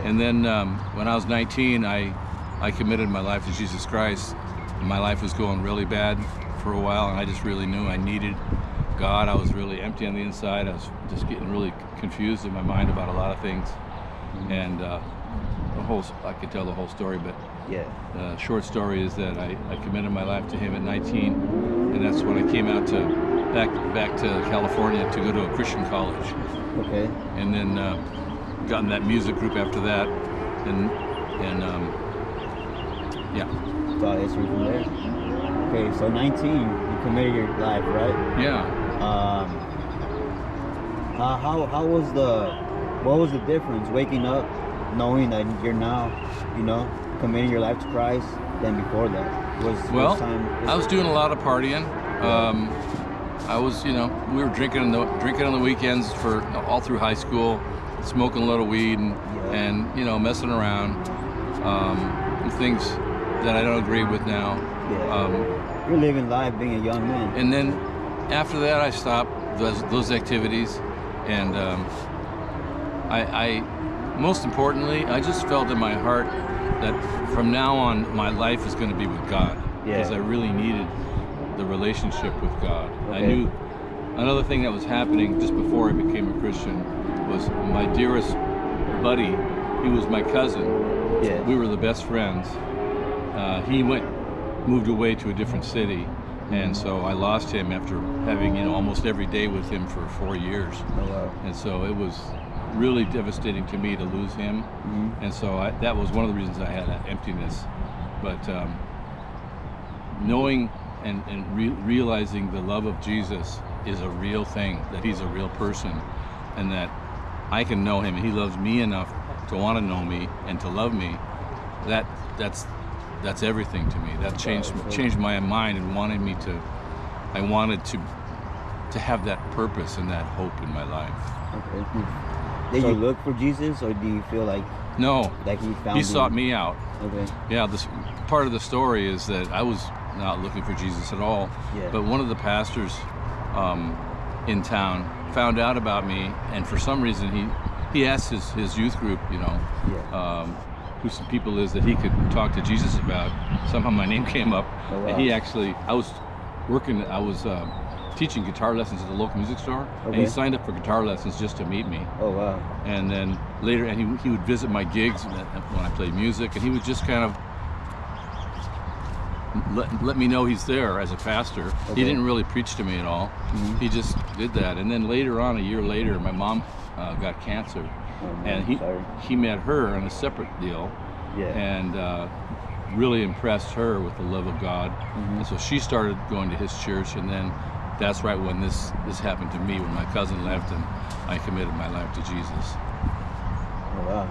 And then when I was 19, I committed my life to Jesus Christ. My life was going really bad for a while, and I just really knew I needed God. I was really empty on the inside. I was just getting really confused in my mind about a lot of things. And I could tell the whole story, but the short story is that I committed my life to Him at 19, and that's when I came out to back to California to go to a Christian college. Okay. And then got in that music group after that, and Saw history from there. Okay, so 19, you committed your life, right? Yeah. What was the difference waking up knowing that you're now, committing your life to Christ than before that? I was doing a lot of partying. I was, we were drinking on the weekends for all through high school, smoking a lot of weed and messing around, things that I don't agree with now. You're living life being a young man. And then after that, I stopped those activities, and I most importantly, I just felt in my heart that from now on, my life is going to be with God, because I really needed the relationship with God. I knew another thing that was happening just before I became a Christian was my dearest buddy. He was my cousin. We were the best friends. He moved away to a different city, and so I lost him after having almost every day with him for 4 years. Oh, wow. And so it was really devastating to me to lose him. And so that was one of the reasons I had that emptiness. But knowing and realizing the love of Jesus is a real thing, that He's a real person, and that I can know Him, and He loves me enough to want to know me and to love me, that's everything to me. That changed my mind and I wanted to have that purpose and that hope in my life. Okay. Did you look for Jesus, or do you feel like no, like He sought me out? Okay. Yeah, this part of the story is that I was not looking for Jesus at all. But one of the pastors in town found out about me, and for some reason he asked his youth group, who some people is that he could talk to Jesus about. Somehow my name came up, and I was teaching guitar lessons at the local music store, and he signed up for guitar lessons just to meet me. Oh, wow. And then later, and he would visit my gigs when I played music, and he would just kind of let me know he's there as a pastor. He didn't really preach to me at all. He just did that. And then later on, a year later, my mom got cancer, and he met her on a separate deal, and really impressed her with the love of God. And so she started going to his church, and then that's right when this happened to me, when my cousin left and I committed my life to Jesus. Oh, wow.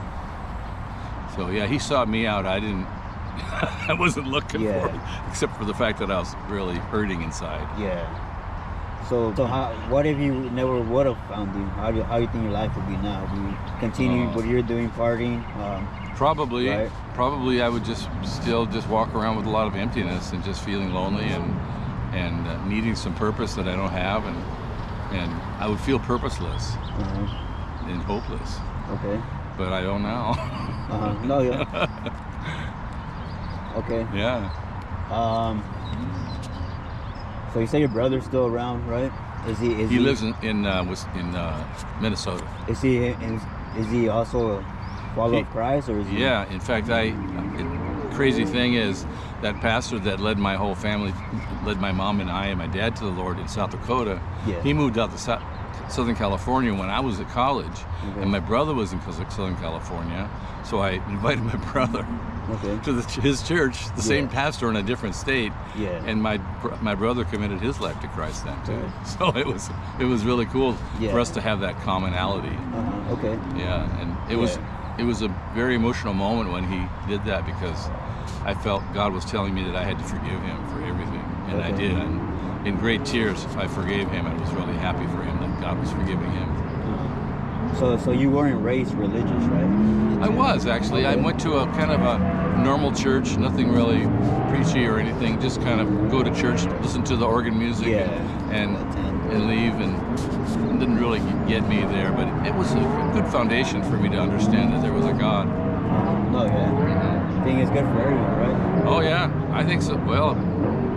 So he sought me out. I didn't. I wasn't looking for it, except for the fact that I was really hurting inside. So what if you never would have found Him? How do you think your life would be now? Do you continue what you're doing, partying? Probably. Right? Probably I would still walk around with a lot of emptiness and just feeling lonely and needing some purpose that I don't have, and I would feel purposeless and hopeless. Okay. But I don't now. No, Okay. Yeah. So you say your brother's still around, right? He lives in Minnesota. Is he also a follower of Christ, or is he? Yeah. In fact, crazy thing is that pastor that led my whole family, led my mom and I and my dad to the Lord in South Dakota. He moved out to Southern California when I was at college, and my brother was in Southern California, so I invited my brother to his church, the same pastor in a different state, and my brother committed his life to Christ then too. So it was really cool for us to have that commonality. And it was a very emotional moment when he did that, because I felt God was telling me that I had to forgive him for everything, and I did. And in great tears, I forgave him, and was really happy for him that God was forgiving him. So you weren't raised religious, right? I was, actually. I went to a kind of a normal church, nothing really preachy or anything, just kind of go to church, listen to the organ music, and leave, and it didn't really get me there, but it was a good foundation for me to understand that there was a God. God. No, yeah. I think it's good for everyone, right? Oh yeah, I think so. Well,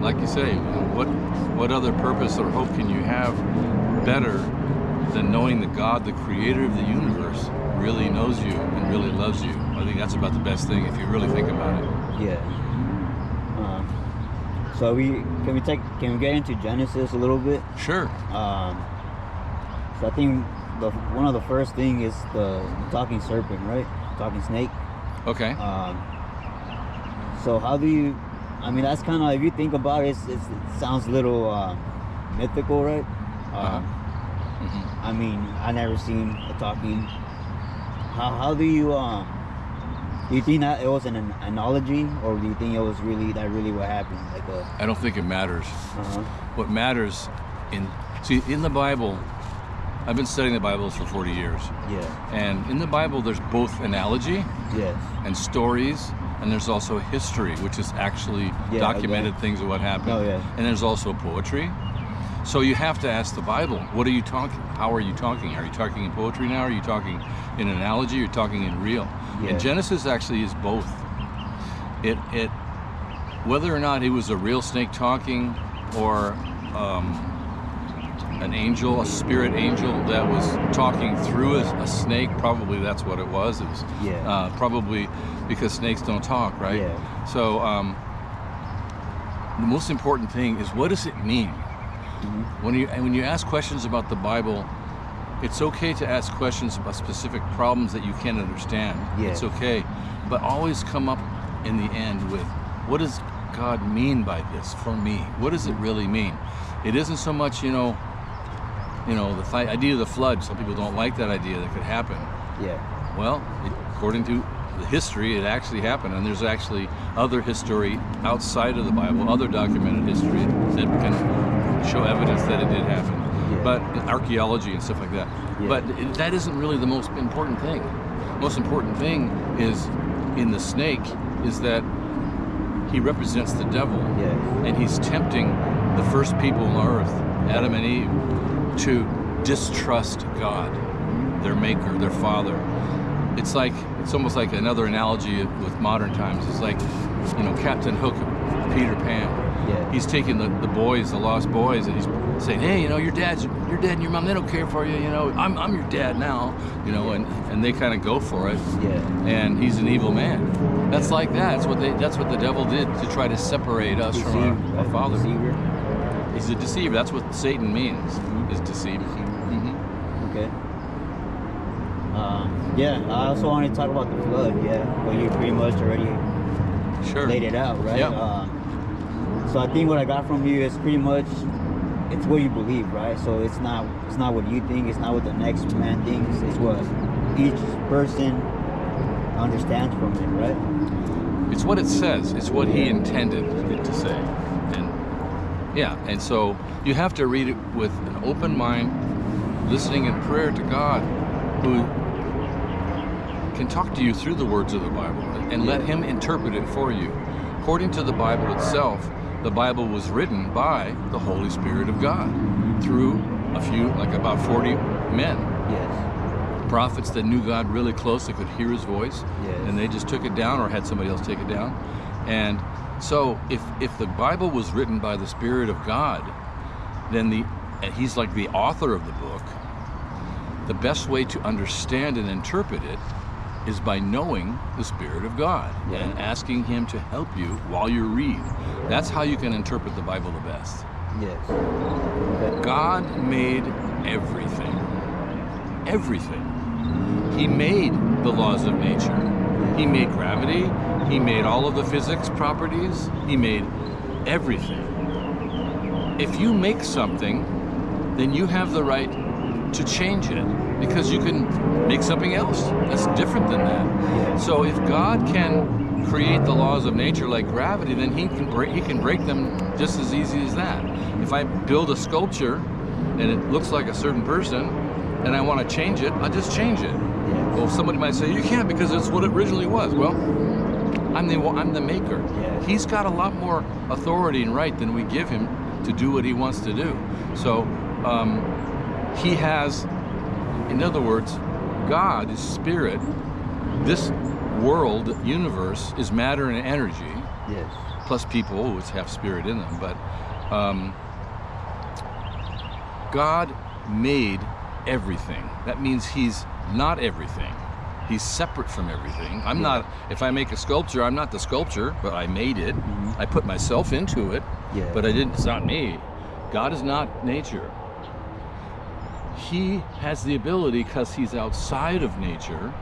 like you say, what other purpose or hope can you have better than knowing that God, the creator of the universe, really knows you and really loves you? I think that's about the best thing if you really think about it. Yeah. So can we get into Genesis a little bit? Sure. So I think one of the first thing is the talking serpent, right? Talking snake. Okay. So how do you? I mean, that's kind of, if you think about it, it sounds a little mythical, right? I mean, I never seen a talking. How do you? Do you think that it was an analogy, or do you think it was really what happened? I don't think it matters. What matters in the Bible, I've been studying the Bible for 40 years. Yeah. And in the Bible, there's both analogy, yes, and stories, and there's also history, which is actually documented things of what happened. Oh, yeah. And there's also poetry. So you have to ask the Bible, what are you talking? How are you talking? Are you talking in poetry now? Are you talking in analogy? Are you talking in real? Yeah. And Genesis actually is both. It whether or not it was a real snake talking or an angel, a spirit angel that was talking through a snake, probably that's what it was. It was probably because snakes don't talk, right? Yeah. So the most important thing is, what does it mean? When you ask questions about the Bible, it's okay to ask questions about specific problems that you can't understand. Yeah. It's okay, but always come up in the end with, what does God mean by this for me? What does it really mean? It isn't so much, the idea of the flood. Some people don't like that idea that could happen. Yeah. Well, according to the history, it actually happened, and there's actually other history outside of the Bible, other documented history that can show evidence that it did happen. Yeah. But archaeology and stuff like that. Yeah. But that isn't really the most important thing. Most important thing is, in the snake, is that he represents the devil. Yeah. And he's tempting the first people on earth, Adam and Eve, to distrust God, their maker, their father. It's almost like another analogy with modern times. It's like, Captain Hook, Peter Pan. Yeah. He's taking the boys, the lost boys, and he's saying, hey, your dad and your mom, they don't care for you, I'm your dad now, and they kind of go for it. Yeah. And he's an evil man. That's like that. That's what the devil did to try to separate us from our Father. Deceiver. He's a deceiver. That's what Satan means, is deceiver. Okay. I also want to talk about the flood. Yeah, but you pretty much already laid it out, right? Yep. So I think what I got from you is pretty much, it's what you believe, right? So it's not what you think, it's not what the next man thinks, it's what each person understands from it, right? It's what it says. It's what he intended it to say. And so you have to read it with an open mind, listening in prayer to God, who can talk to you through the words of the Bible, and let him interpret it for you. According to the Bible itself, the Bible was written by the Holy Spirit of God through about 40 men. Yes. Prophets that knew God really close, that could hear his voice, yes. And they just took it down or had somebody else take it down. And so if the Bible was written by the Spirit of God, then he's like the author of the book. The best way to understand and interpret it is by knowing the Spirit of God and asking him to help you while you read. That's how you can interpret the Bible the best. Yes. Okay. God made everything. Everything. He made the laws of nature. He made gravity. He made all of the physics properties. He made everything. If you make something, then you have the right to change it, because you can make something else that's different than that. Yeah. So if God can create the laws of nature like gravity, then he can break them just as easy as that. If I build a sculpture and it looks like a certain person and I want to change it, I'll just change it. Yeah. Well, somebody might say, you can't, because it's what it originally was. Well, I'm the maker. Yeah. He's got a lot more authority and right than we give him to do what he wants to do. So he has, in other words, God is spirit, this world, universe, is matter and energy, Yes. plus people, which have spirit in them. But God made everything. That means he's not everything. He's separate from everything. I'm not, if I make a sculpture, I'm not the sculpture, but I made it. I put myself into it, but it's not me. God is not nature. He has the ability, because he's outside of nature,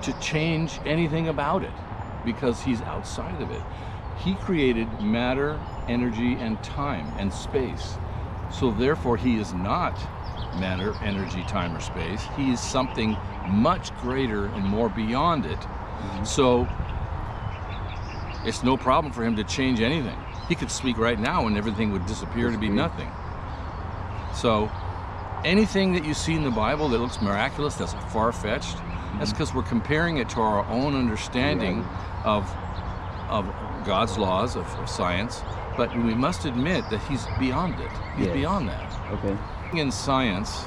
to change anything about it, because he's outside of it. He created matter, energy, and time, and space. So therefore, he is not matter, energy, time, or space. He is something much greater and more beyond it. So it's no problem for him to change anything. He could speak right now and everything would disappear to be nothing. So anything that you see in the Bible that looks miraculous, that's far-fetched, that's because we're comparing it to our own understanding of God's laws, of science. But we must admit that he's beyond it. He's beyond that. Okay. In science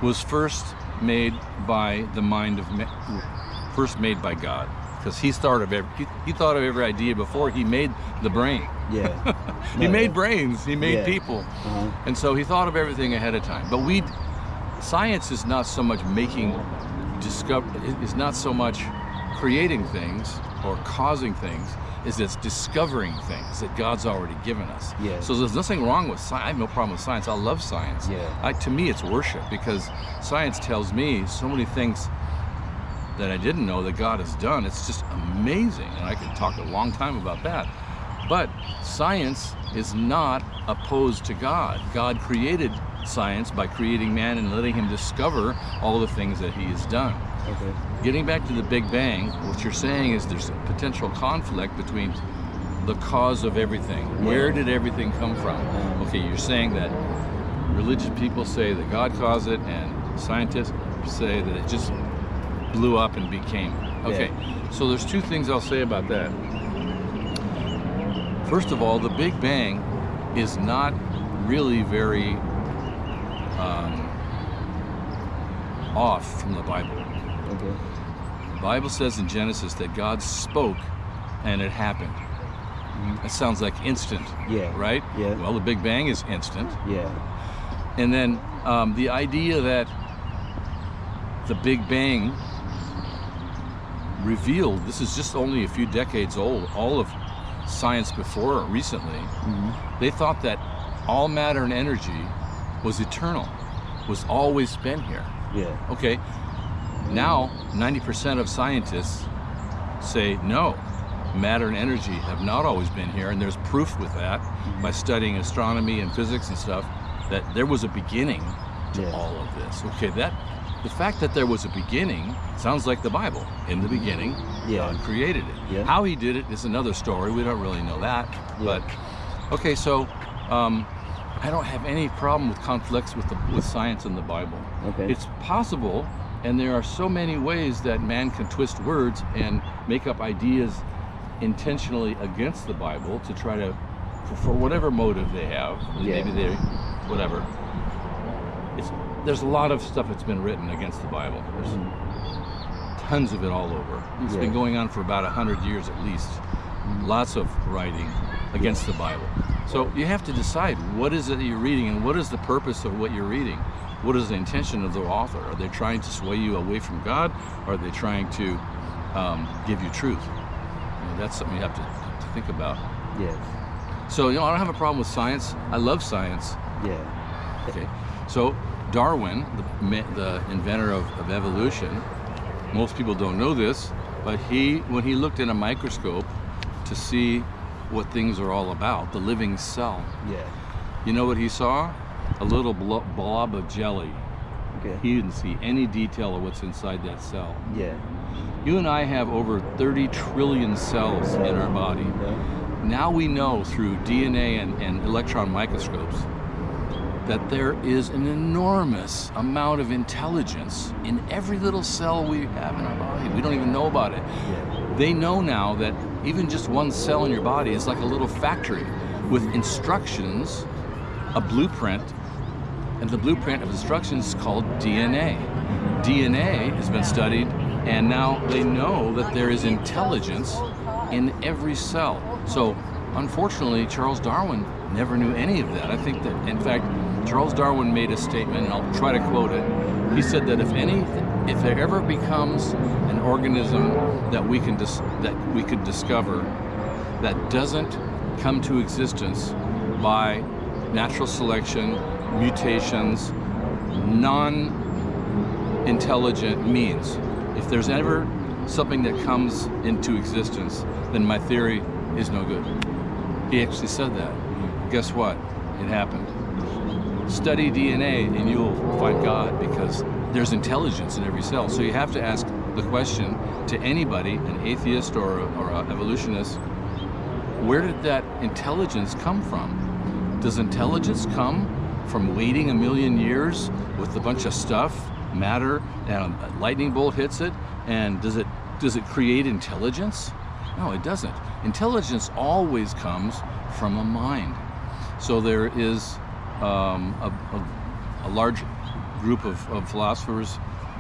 was first made by the mind of first made by God, because he thought of every idea before he made the brain. He made brains, he made people, and so he thought of everything ahead of time. But science is not so much is not so much creating things or causing things, is it's discovering things that God's already given us. So there's nothing wrong with science. I have no problem with science. I love science. To me, it's worship, because science tells me so many things that I didn't know that God has done. It's just amazing, and I could talk a long time about that. But science is not opposed to God. God created science by creating man and letting him discover all the things that he has done. Getting back to the Big Bang, what you're saying is there's a potential conflict between the cause of everything. Where did everything come from? Okay, you're saying that religious people say that God caused it, and scientists say that it just blew up and became. Okay, so there's two things I'll say about that. First of all, the Big Bang is not really very off from the Bible. The Bible says in Genesis that God spoke and it happened. That sounds like instant, right? Well, the Big Bang is instant. And then the idea that the Big Bang revealed, this is just only a few decades old, all of science before recently, they thought that all matter and energy was eternal, was always been here. Okay, now 90% of scientists say no, matter and energy have not always been here, and there's proof with that by studying astronomy and physics and stuff that there was a beginning to all of this. Okay, the fact that there was a beginning sounds like the Bible. In the beginning, God created it. How he did it is another story. We don't really know that. But okay, so I don't have any problem with conflicts with science and the Bible. It's possible, and there are so many ways that man can twist words and make up ideas intentionally against the Bible to try to, for whatever motive they have, maybe they, whatever. There's a lot of stuff that's been written against the Bible. There's tons of it all over. It's been going on for about 100 years at least. Lots of writing against the Bible. So you have to decide, what is it that you're reading, and what is the purpose of what you're reading? What is the intention of the author? Are they trying to sway you away from God, or are they trying to give you truth? That's something you have to think about. So, I don't have a problem with science. I love science. Okay. So Darwin, the inventor of evolution, most people don't know this, but when he looked in a microscope to see what things are all about, the living cell, you know what he saw? A little blob of jelly. He didn't see any detail of what's inside that cell. You and I have over 30 trillion cells in our body. Now we know through DNA and electron microscopes that there is an enormous amount of intelligence in every little cell we have in our body. We don't even know about it. They know now that even just one cell in your body is like a little factory with instructions, a blueprint, And the blueprint of destruction is called DNA. DNA has been studied, and now they know that there is intelligence in every cell. So, unfortunately, Charles Darwin never knew any of that. I think that, in fact, Charles Darwin made a statement, and I'll try to quote it. He said that if there ever becomes an organism that we could discover that doesn't come to existence by natural selection, mutations, non-intelligent means, if there's ever something that comes into existence, then my theory is no good. He actually said that. Guess what? It happened. Study DNA and you'll find God, because there's intelligence in every cell. So you have to ask the question to anybody, an atheist or an evolutionist, where did that intelligence come from? Does intelligence come from waiting a million years with a bunch of stuff, matter, and a lightning bolt hits it, and does it create intelligence? No, it doesn't. Intelligence always comes from a mind. So there is a large group of philosophers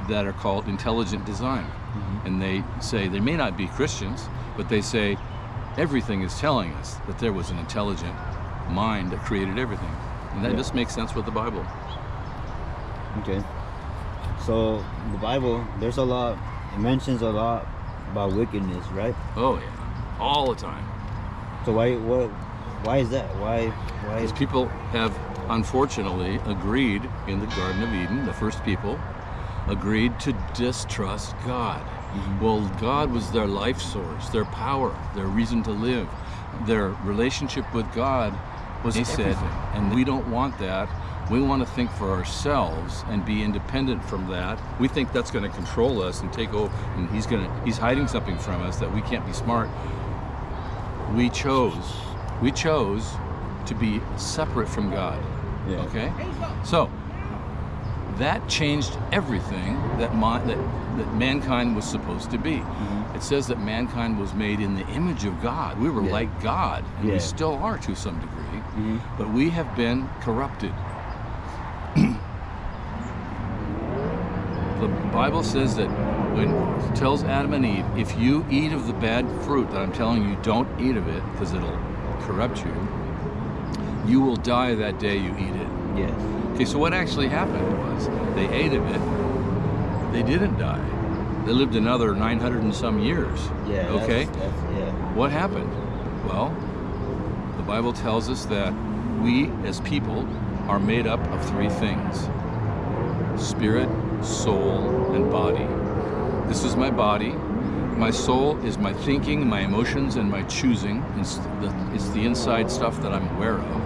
that are called intelligent design. And they say, they may not be Christians, but they say everything is telling us that there was an intelligent mind that created everything. And that just makes sense with the Bible. Okay. So the Bible, there's a lot, it mentions a lot about wickedness, right? Oh yeah, all the time. So why is that? Why Because people have unfortunately agreed in the Garden of Eden, the first people agreed to distrust God. Well, God was their life source, their power, their reason to live. Their relationship with God was, they said, and we don't want that. We want to think for ourselves and be independent from that. We think that's going to control us and take over, and he's hiding something from us that we can't be smart. We chose to be separate from God. Yeah. Okay? So that changed everything that mankind was supposed to be. It says that mankind was made in the image of God. We were like God, and we still are to some degree, but we have been corrupted. The Bible says that when it tells Adam and Eve, if you eat of the bad fruit that I'm telling you, don't eat of it because it'll corrupt you, you will die that day you eat it. Yes. Okay, so what actually happened was they ate of it, they didn't die. They lived another 900 and some years. Yeah. Okay? That's What happened? Well, the Bible tells us that we as people are made up of three things: spirit, soul, and body. This is my body. My soul is my thinking, my emotions, and my choosing. It's the inside stuff that I'm aware of.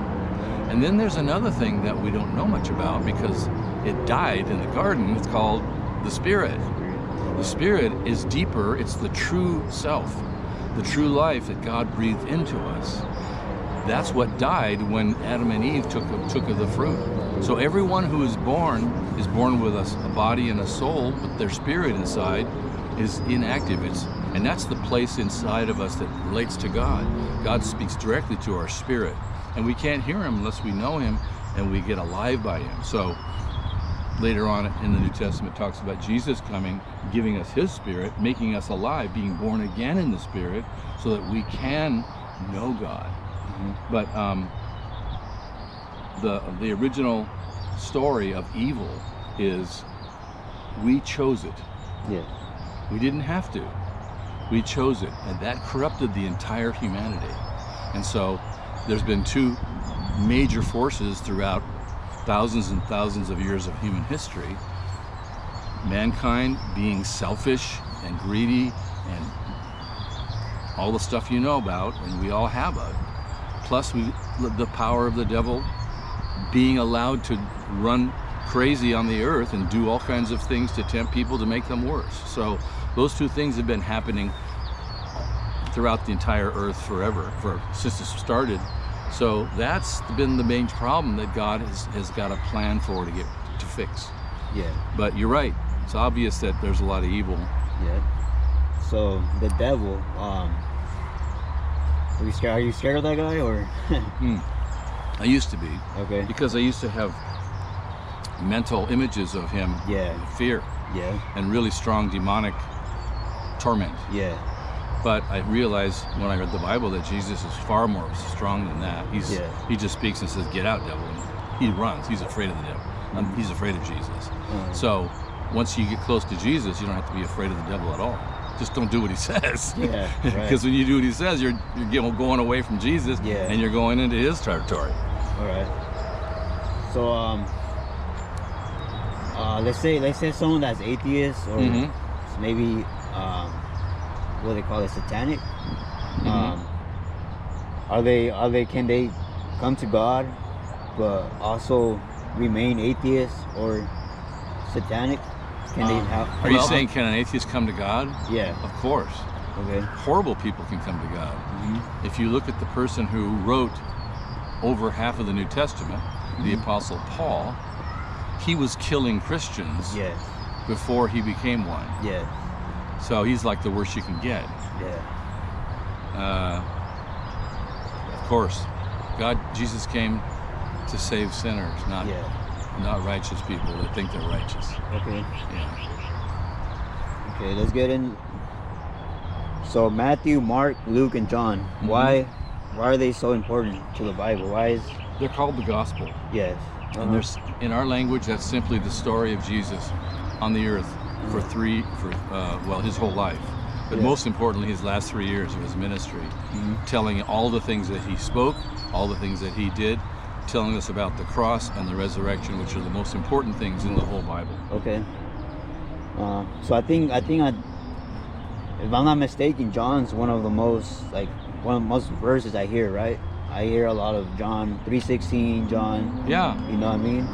And then there's another thing that we don't know much about because it died in the garden. It's called the spirit. The spirit is deeper. It's the true self, the true life that God breathed into us. That's what died when Adam and Eve took of the fruit. So everyone who is born with a body and a soul, but their spirit inside is inactive. And that's the place inside of us that relates to God. God speaks directly to our spirit. And we can't hear him unless we know him and we get alive by him. So later on in the New Testament, it talks about Jesus coming, giving us his spirit, making us alive, being born again in the spirit so that we can know God. But the original story of evil is we chose it. Yeah. We didn't have to. We chose it, and that corrupted the entire humanity. And so there's been two major forces throughout thousands and thousands of years of human history. Mankind being selfish and greedy and all the stuff you know about, and we all have it. Plus the power of the devil being allowed to run crazy on the earth and do all kinds of things to tempt people to make them worse. So those two things have been happening throughout the entire earth forever, since it started. So that's been the main problem that God has got a plan for to fix. Yeah. But you're right. It's obvious that there's a lot of evil. Yeah. So the devil, are you scared of that guy or? I used to be. Okay. Because I used to have mental images of him, fear, and really strong demonic torment. But I realized when I read the Bible that Jesus is far more strong than that. He just speaks and says, "Get out, devil." And he runs. He's afraid of the devil. He's afraid of Jesus. So once you get close to Jesus, you don't have to be afraid of the devil at all. Just don't do what he says. Because when you do what he says, you're going away from Jesus, and you're going into his territory. All right. So let's say someone that's atheist or maybe what they call it, satanic. Can they come to God but also remain atheist or satanic? Can they have? Are you saying can an atheist come to God? Yeah. Of course. Okay. Horrible people can come to God. If you look at the person who wrote over half of the New Testament, the Apostle Paul, he was killing Christians before he became one. So he's like the worst you can get. Of course, Jesus came to save sinners, not righteous people that think they're righteous. Okay. Okay, let's get in. So Matthew, Mark, Luke, and John. Why are they so important to the Bible? They're called the gospel? And there's, in our language, that's simply the story of Jesus on the earth for his whole life. But most importantly, his last 3 years of his ministry, telling all the things that he spoke, all the things that he did, telling us about the cross and the resurrection, which are the most important things in the whole Bible. Okay. So I think if I'm not mistaken, John's one of the most verses I hear, right? I hear a lot of John 3:16, John. Yeah. You know what I mean?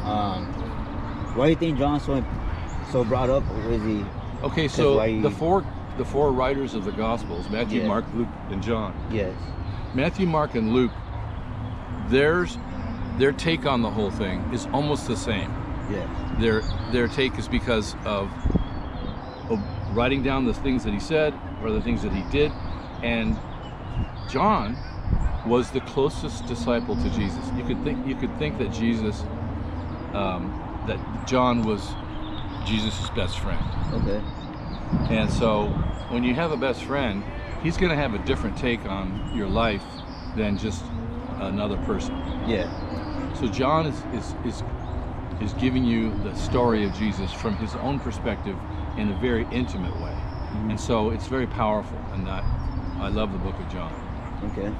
Why do you think John's so brought up? Or is he? Okay, so the four writers of the Gospels, Matthew, Mark, Luke, and John. Yes. Matthew, Mark, and Luke, their take on the whole thing is almost the same. Their take is because of writing down the things that he said or the things that he did, and John was the closest disciple to Jesus. You could think that that John was Jesus' best friend. Okay. And so when you have a best friend, he's going to have a different take on your life than just another person. So John is giving you the story of Jesus from his own perspective in a very intimate way. And so it's very powerful, and I love the book of John. Okay.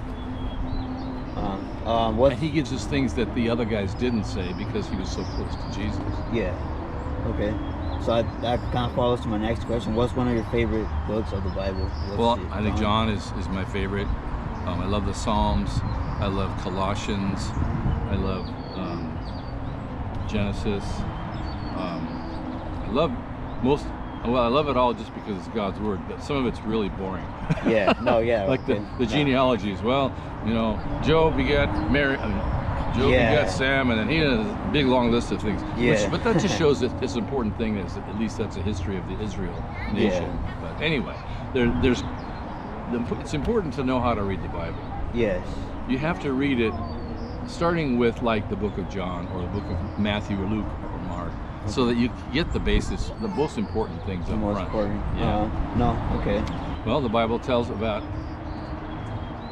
And he gives us things that the other guys didn't say because he was so close to Jesus. Okay. So that kind of follows to my next question. What's one of your favorite books of the Bible? I think John is my favorite. I love the Psalms. I love Colossians. I love Genesis. I love it all just because it's God's word, but some of it's really boring. Like the genealogies. Well, Job begat Mary, Job begat Sam, and then he has a big long list of things. But that just shows that this important thing is at least that's a history of the Israel nation. But anyway, it's important to know how to read the Bible. You have to read it starting with like the book of John or the book of Matthew or Luke or Mark, so that you get the basis, the most important things up front. Important. Okay. Well, the Bible tells about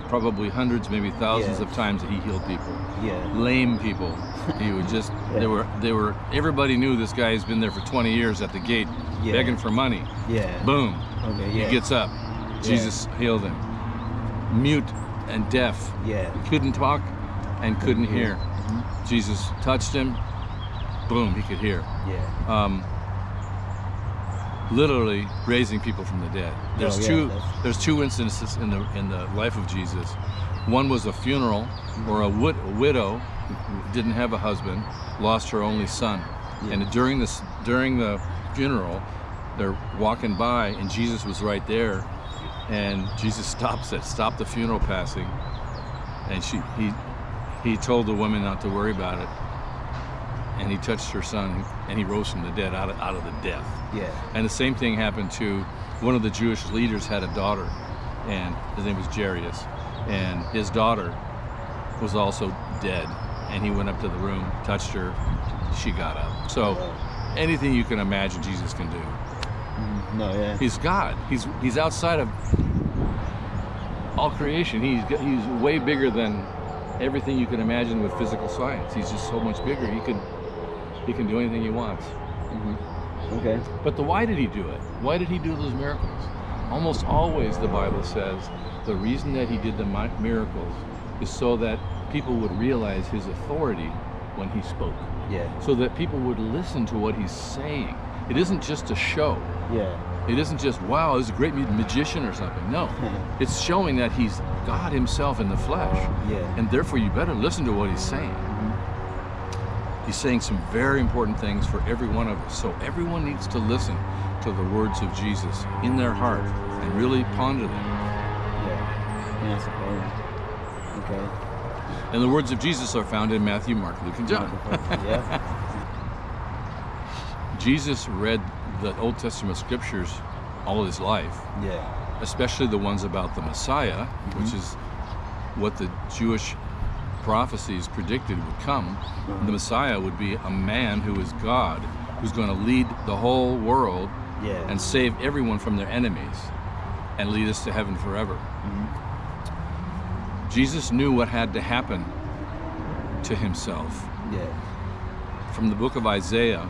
probably hundreds, maybe thousands of times that he healed people. Lame people. He would just they were everybody knew this guy has been there for 20 years at the gate begging for money. Boom. He gets up. Jesus healed him. Mute and deaf. He couldn't talk and couldn't hear. Jesus touched him. Boom, he could hear. Literally raising people from the dead. There's two instances in the life of Jesus. One was a funeral where a widow who didn't have a husband lost her only son. And during the funeral, they're walking by and Jesus was right there, and Jesus stopped the funeral passing, and he told the woman not to worry about it. And he touched her son, and he rose from the dead out of the death. And the same thing happened to one of the Jewish leaders had a daughter, and his name was Jairus, and his daughter was also dead, and he went up to the room, touched her, she got up. So anything you can imagine Jesus can do. No, yeah. He's God. He's outside of all creation. He's way bigger than everything you can imagine with physical science. He's just so much bigger. He can do anything he wants. Okay. But why did he do it? Why did he do those miracles? Almost always the Bible says the reason that he did the miracles is so that people would realize his authority when he spoke. Yeah. So that people would listen to what he's saying. It isn't just a show. Yeah. It isn't just, wow, he's a great magician or something. No. It's showing that he's God himself in the flesh. Yeah. And therefore you better listen to what he's saying. He's saying some very important things for every one of us. So everyone needs to listen to the words of Jesus in their heart and really ponder them. Yeah, I suppose. Okay. And the words of Jesus are found in Matthew, Mark, Luke, and John. Yeah. Jesus read the Old Testament scriptures all his life. Yeah. Especially the ones about the Messiah, which is what the Jewish prophecies predicted would come. The Messiah would be a man who is God, who's going to lead the whole world and save everyone from their enemies and lead us to heaven forever. Jesus knew what had to happen to himself. Yeah. From the book of Isaiah,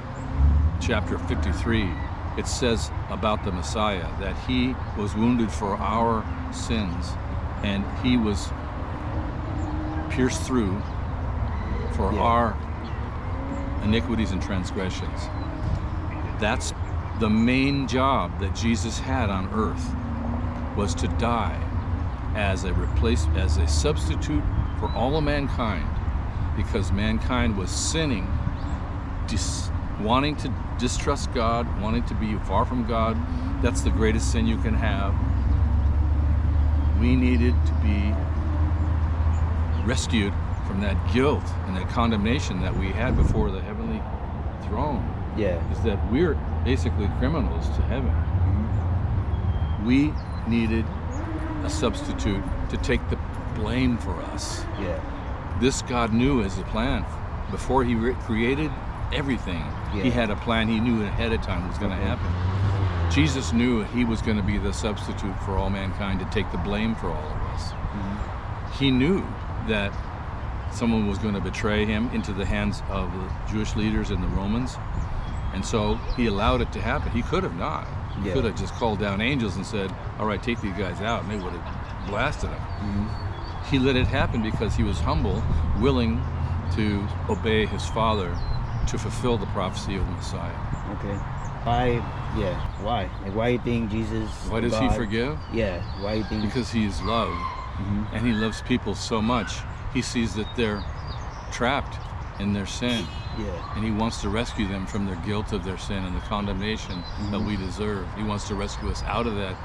chapter 53, it says about the Messiah that he was wounded for our sins and he was pierced through for our iniquities and transgressions. That's the main job that Jesus had on earth, was to die as a substitute for all of mankind, because mankind was sinning, wanting to distrust God, wanting to be far from God. That's the greatest sin you can have. We needed to be rescued from that guilt and that condemnation that we had before the heavenly throne. Yeah. Is that we're basically criminals to heaven. We needed a substitute to take the blame for us. Yeah. This God knew as a plan. Before he created everything, he had a plan. He knew ahead of time was going to happen. Jesus knew he was going to be the substitute for all mankind, to take the blame for all of us. He knew that someone was going to betray him into the hands of the Jewish leaders and the Romans, and so he allowed it to happen. He could have not. He could have just called down angels and said, all right, take these guys out, and they would have blasted them. He let it happen because he was humble, willing to obey his Father to fulfill the prophecy of the Messiah. Okay. Why? Like, why do you think Jesus? Why does he forgive? Yeah. Why do you think? Because he is love, and he loves people so much. He sees that they're trapped in their sin, and he wants to rescue them from their guilt of their sin and the condemnation that we deserve. He wants to rescue us out of that.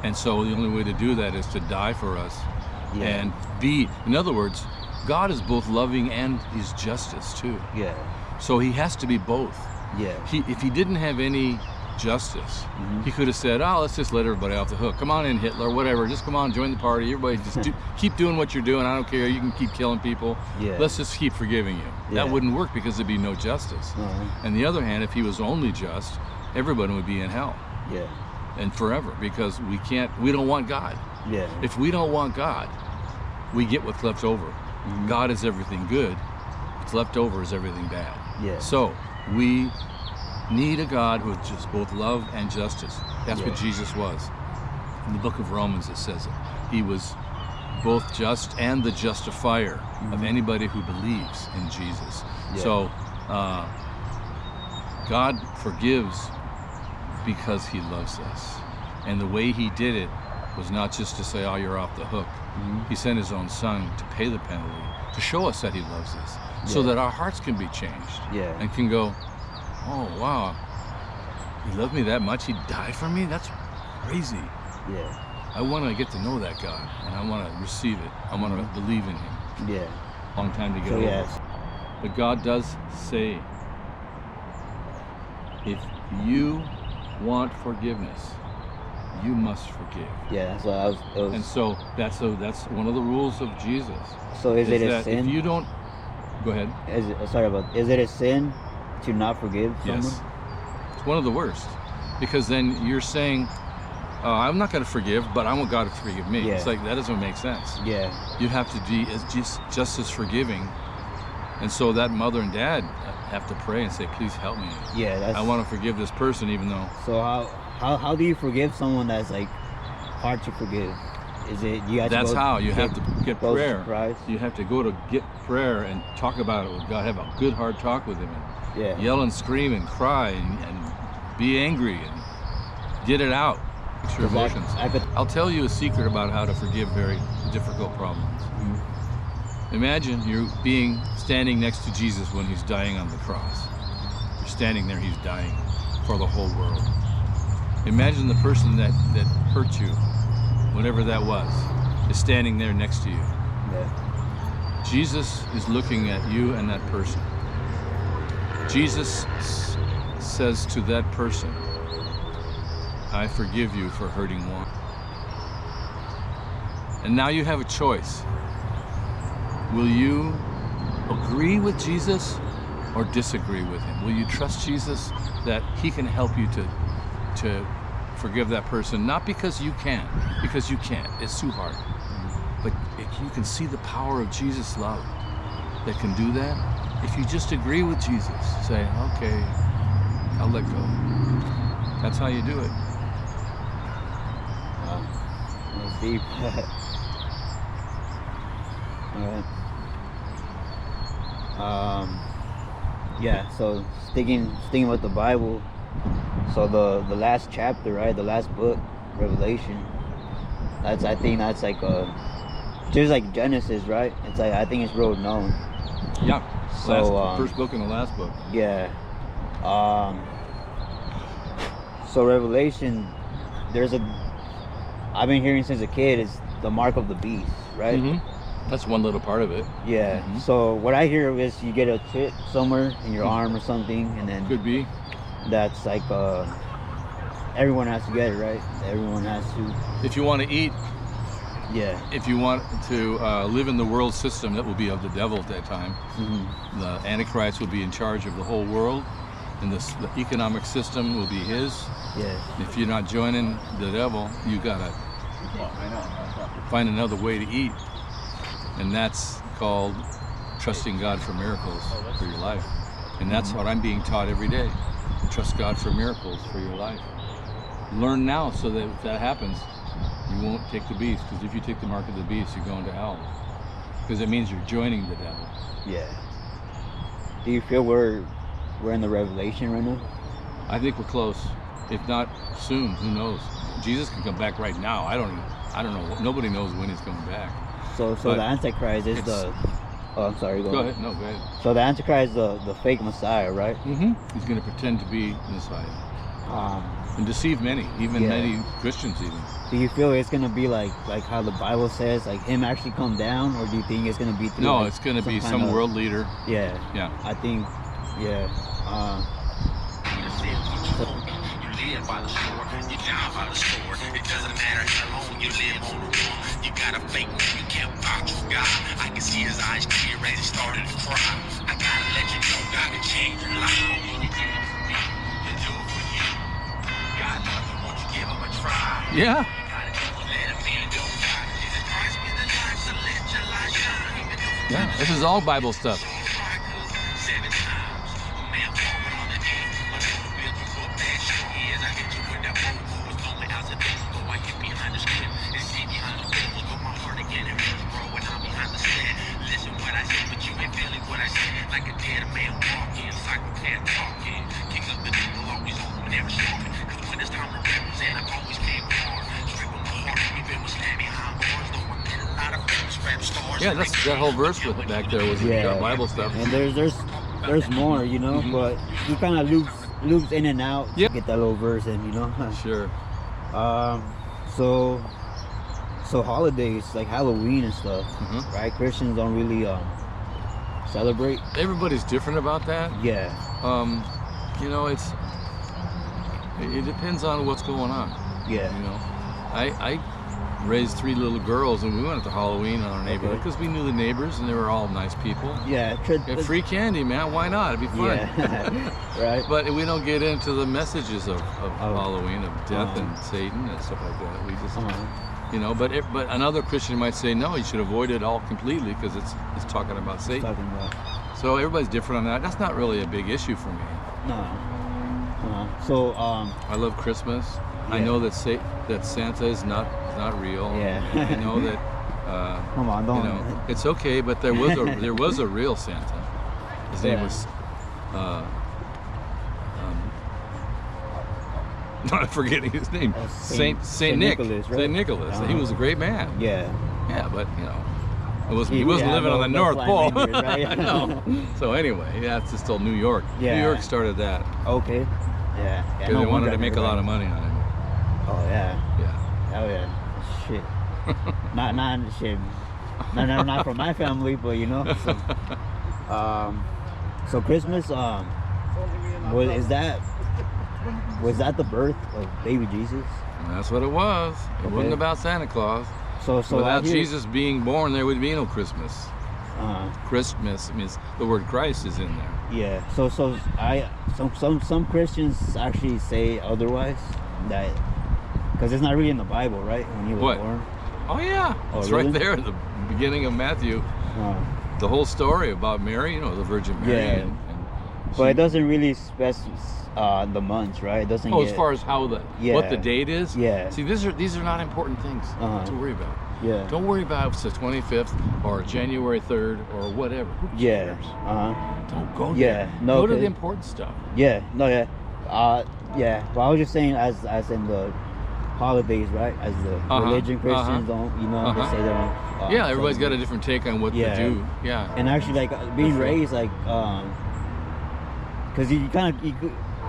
And so the only way to do that is to die for us and be. In other words, God is both loving and he's justice too. So he has to be both. If he didn't have any justice, he could have said, oh, let's just let everybody off the hook. Come on in, Hitler, whatever. Just come on, join the party. Everybody just keep doing what you're doing. I don't care. You can keep killing people. Let's just keep forgiving you. That wouldn't work because there'd be no justice. On the other hand, if he was only just, everybody would be in hell. And forever, because we don't want God. If we don't want God, we get what's left over. God is everything good. What's left over is everything bad. So we need a God who is just both love and justice. That's what Jesus was. In the book of Romans it says it. He was both just and the justifier of anybody who believes in Jesus. So God forgives because he loves us. And the way he did it was not just to say, oh, you're off the hook. He sent his own son to pay the penalty, to show us that he loves us, so that our hearts can be changed and can go, oh, wow, he loved me that much? He'd die for me? That's crazy. I want to get to know that God, and I want to receive it. I want to believe in him. Long time to get over it. But God does say, if you want forgiveness, you must forgive. So I was and so that's one of the rules of Jesus. So is it a that sin? If you don't Go ahead. Is it a sin to not forgive someone? Yes. It's one of the worst. Because then you're saying, I'm not going to forgive, but I want God to forgive me. Yeah. It's like, that doesn't make sense. Yeah. You have to be just as forgiving. And so that mother and dad have to pray and say, please help me. Yeah. I want to forgive this person even though. So how do you forgive someone that's like hard to forgive? Is it you have That's to how you have to get prayer. Christ? You have to go to get prayer and talk about it with God. Have a good hard talk with Him. And yell and scream and cry and be angry and get it out. It's your emotions. I'll tell you a secret about how to forgive very difficult problems. Mm-hmm. Imagine you're standing next to Jesus when He's dying on the cross. You're standing there, He's dying for the whole world. Imagine the person that hurt you, whatever that was, is standing there next to you. Yeah. Jesus is looking at you and that person. Jesus says to that person, I forgive you for hurting one. And now you have a choice. Will you agree with Jesus or disagree with Him? Will you trust Jesus that He can help you to forgive that person? Not because you can, because you can't. It's too hard. But you can see the power of Jesus' love that can do that. If you just agree with Jesus, say, okay, I'll let go. That's how you do it. That's deep. Alright. Yeah, so sticking with the Bible, so the last chapter, right, the last book, Revelation, I think that's like just like Genesis, right? It's like, I think it's real known. Yeah. So first book and the last book. Yeah. So Revelation, I've been hearing since a kid, is the mark of the beast, right? Mm-hmm. That's one little part of it. Yeah. Mm-hmm. So what I hear is you get a chip somewhere in your arm or something, and then could be. That's like everyone has to get it, right? Everyone has to. If you want to eat. Yeah. If you want to live in the world system, that will be of the devil at that time. Mm-hmm. The Antichrist will be in charge of the whole world, and the economic system will be his. Yeah. If you're not joining the devil, you gotta find another way to eat, and that's called trusting God for miracles for your life. And that's what I'm being taught every day. Trust God for miracles for your life. Learn now so that if that happens, you won't take the beast, because if you take the mark of the beast, you're going to hell. Because it means you're joining the devil. Yeah. Do you feel we're in the Revelation right now? I think we're close. If not soon, who knows? Jesus can come back right now. I don't know. Nobody knows when He's coming back. So the Antichrist is the. Oh, I'm sorry. Go ahead. No, go ahead. So the Antichrist is the fake Messiah, right? Mm-hmm. He's going to pretend to be Messiah. And deceive many, many Christians even. Do you feel it's gonna be like how the Bible says, like Him actually come down, or do you think it's gonna be through? No, like, it's gonna be some world leader. Yeah. Yeah. I think. Yeah. You live by the sword, you die by the sword. It doesn't matter how long you live on the run. You got a fake man, you can't box with God. I can see his eyes clear as he started to cry. I gotta let you know God can change your life. You do it for me, you do it for you. God loves you, won't you give him a try? Yeah. Yeah, this is all Bible stuff. Yeah, that whole verse back there was Bible stuff. And there's more, you know, mm-hmm. But he kind of loops in and out to get that little verse in, you know. Sure. So holidays like Halloween and stuff, mm-hmm. right? Christians don't really celebrate. Everybody's different about that. Yeah. You know, it depends on what's going on. Yeah. You know, raised 3 little girls, and we went to Halloween in our neighborhood because we knew the neighbors, and they were all nice people. Yeah. Yeah, free candy, man. Why not? It'd be fun. Yeah. Right. But we don't get into the messages of Halloween, of death and Satan and stuff like that. We just, you know. But another Christian might say, no, you should avoid it all completely because it's talking about Satan. So everybody's different on that. That's not really a big issue for me. No. So I love Christmas. Yeah. I know that Santa is not real. Yeah. I know that. Come on, don't. You know, it's okay, but there was a real Santa. His name was. I'm forgetting his name. Saint Nick. Nicholas, right? Saint Nicholas. He was a great man. Yeah. Yeah, but you know. He wasn't living on the North Pole. Right? No. So anyway, yeah, it's still New York. Yeah. New York started that. Okay. Yeah. Because they wanted to make a lot of money on it. Oh yeah. Yeah. Oh yeah. Shit. not shit. Not from my family, but you know. So Christmas. Was that the birth of baby Jesus? And that's what it was. It wasn't about Santa Claus. So without Jesus being born, there would be no Christmas. Christmas means the word Christ is in there. Yeah. So some Christians actually say otherwise, that because it's not really in the Bible, right? When he was born. Oh yeah, it's really? right there at the beginning of Matthew. The whole story about Mary, you know, the Virgin Mary. Yeah. And but it doesn't really specify the months, right? It doesn't. As far as what the date is. Yeah. See, these are not important things to worry about. Yeah. Don't worry about if it's the 25th or January 3rd or whatever. Who cares? Don't go there. Yeah. No. Go to the important stuff. Yeah. No. Yeah. Yeah. Well, I was just saying, as in the holidays, right? As the religion Christians don't, you know, they say they don't. Yeah. Everybody's got a different take on what to do. Yeah. And actually, like being raised, like, because you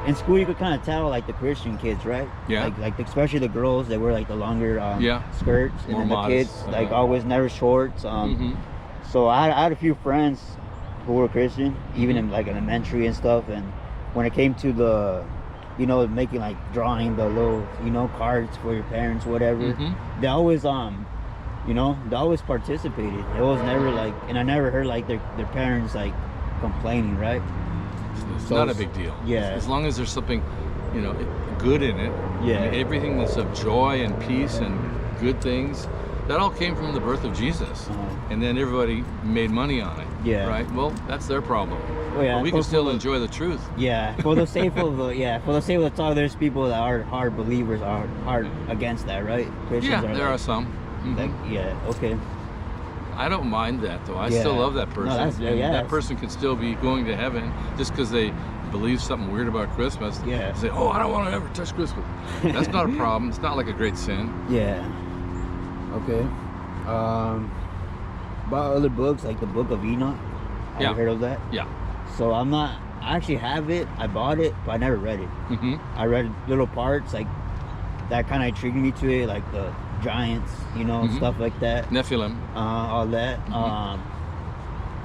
in school you could kind of tell like the Christian kids, right? Yeah. Like especially the girls, they wear like the longer skirts, and more then modest. the kids like always never shorts. So I had a few friends who were Christian, even in like elementary and stuff. And when it came to the, you know, making like drawing the little, you know, cards for your parents, whatever, they always you know, they always participated. It was never like, and I never heard like their parents like complaining, right? It's not a big deal. Yeah. As long as there's something, you know, good in it. Yeah. I mean, everything that's of joy and peace and good things, that all came from the birth of Jesus. And then everybody made money on it. Yeah. Right? Well, that's their problem. Well, yeah, but we can still enjoy the truth. Yeah. For the sake of the talk, there's people that are hard believers, are hard against that, right? Christians there are some. Like, okay. I don't mind that though. I still love that person. No, that person can still be going to heaven just because they believe something weird about Christmas. Yeah. Say, oh, I don't want to ever touch Christmas. That's not a problem. It's not like a great sin. Yeah. Okay. About other books, like the Book of Enoch. Have you heard of that? Yeah. So I actually have it. I bought it, but I never read it. I read little parts like that kind of intrigued me to it, like the giants, you know, stuff like that. Nephilim. All that.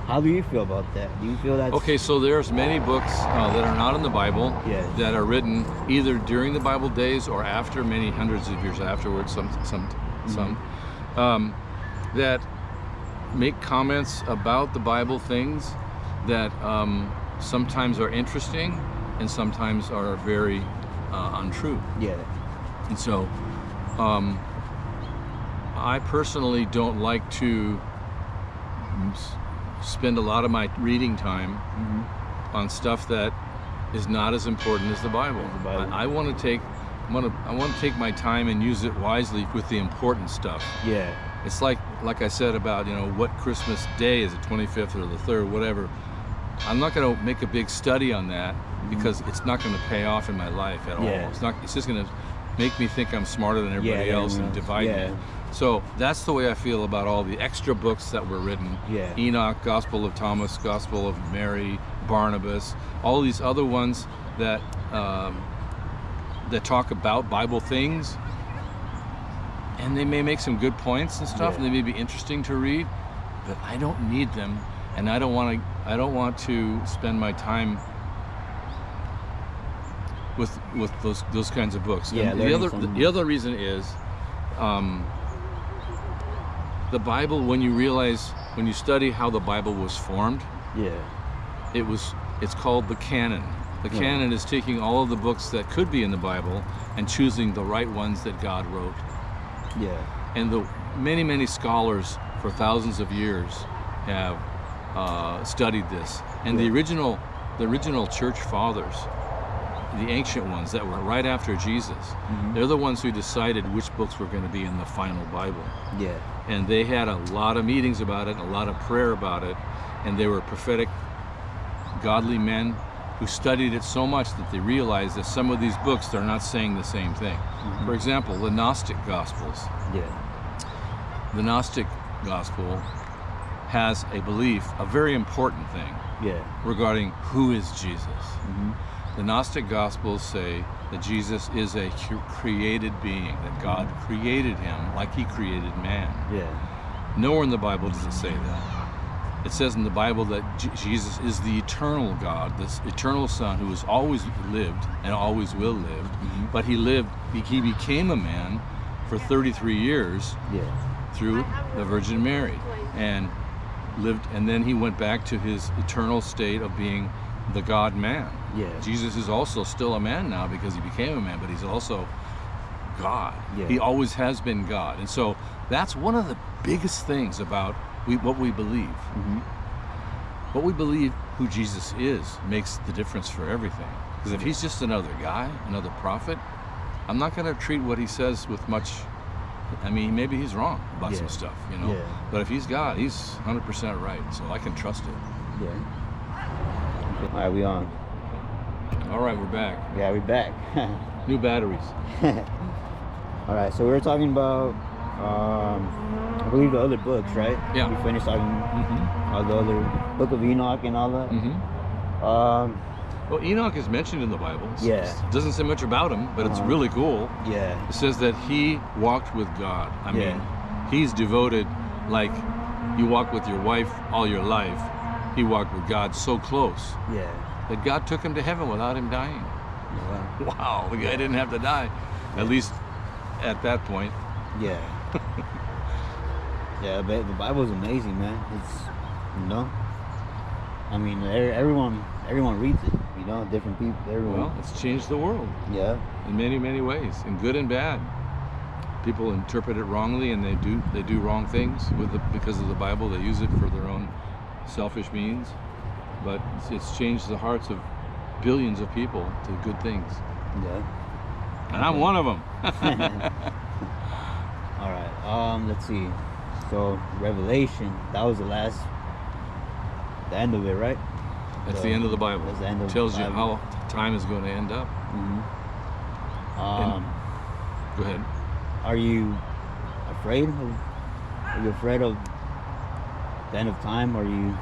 How do you feel about that? Do you feel that? Okay, so there's many books that are not in the Bible that are written either during the Bible days or after, many hundreds of years afterwards. Some that make comments about the Bible, things that sometimes are interesting and sometimes are very untrue. Yeah. And so, I personally don't like to spend a lot of my reading time on stuff that is not as important as the Bible. I want to take my time and use it wisely with the important stuff. Yeah. It's like I said about, you know, what Christmas day is, the 25th or the 3rd, whatever. I'm not going to make a big study on that because it's not going to pay off in my life at all. It's just going to make me think I'm smarter than everybody else and divide me. So that's the way I feel about all the extra books that were written. Yeah. Enoch, Gospel of Thomas, Gospel of Mary, Barnabas, all these other ones that that talk about Bible things. And they may make some good points and stuff, and they may be interesting to read, but I don't need them, and I don't want to spend my time with those kinds of books. Yeah. And the other reason is the Bible, when you study how the Bible was formed, it's called the canon. The canon is taking all of the books that could be in the Bible and choosing the right ones that God wrote. And the many scholars for thousands of years have studied this. And the original church fathers, the ancient ones that were right after Jesus, they're the ones who decided which books were going to be in the final Bible. And they had a lot of meetings about it, a lot of prayer about it, and they were prophetic, godly men who studied it so much that they realized that some of these books, they're not saying the same thing. For example, the Gnostic Gospels. The Gnostic Gospel has a belief, a very important thing, regarding who is Jesus. The Gnostic Gospels say that Jesus is a created being, that God created him like he created man. Nowhere in the Bible does it say that. It says in the Bible that Jesus is the eternal God, this eternal Son who has always lived and always will live. But he became a man for 33 years through the Virgin Mary, and lived, and then he went back to his eternal state of being the God-man. Jesus is also still a man now because he became a man, but he's also God. He always has been God. And so that's one of the biggest things about what we believe. What we believe who Jesus is makes the difference for everything. Because if he's just another guy, another prophet, I'm not going to treat what he says with much, I mean, maybe he's wrong about some stuff, you know. But if he's God, he's 100% right, so I can trust it. All right, we on. All right, we're back. Yeah, we're back. New batteries. All right, so we were talking about, I believe, the other books, right? We finished talking about the other Book of Enoch and all that. Well, Enoch is mentioned in the Bible. It doesn't say much about him, but it's really cool. It says that he walked with God. I mean, he's devoted, like you walk with your wife all your life. He walked with God so close that God took him to heaven without him dying. Wow, the guy didn't have to die, at least at that point. But the Bible's amazing, man. It's, you know, I mean, everyone reads it, you know, different people, everyone. Well, it's changed the world. In many ways, in good and bad. People interpret it wrongly, and they do wrong things because of the Bible. They use it for their own selfish means, but it's changed the hearts of billions of people to good things. And I'm one of them. All right, let's see. So Revelation, that was the end of it, right? That's the end of the Bible. That's the end of it tells the you Bible. how time is going to end up. Go ahead. Are you afraid of the end of time? Are you?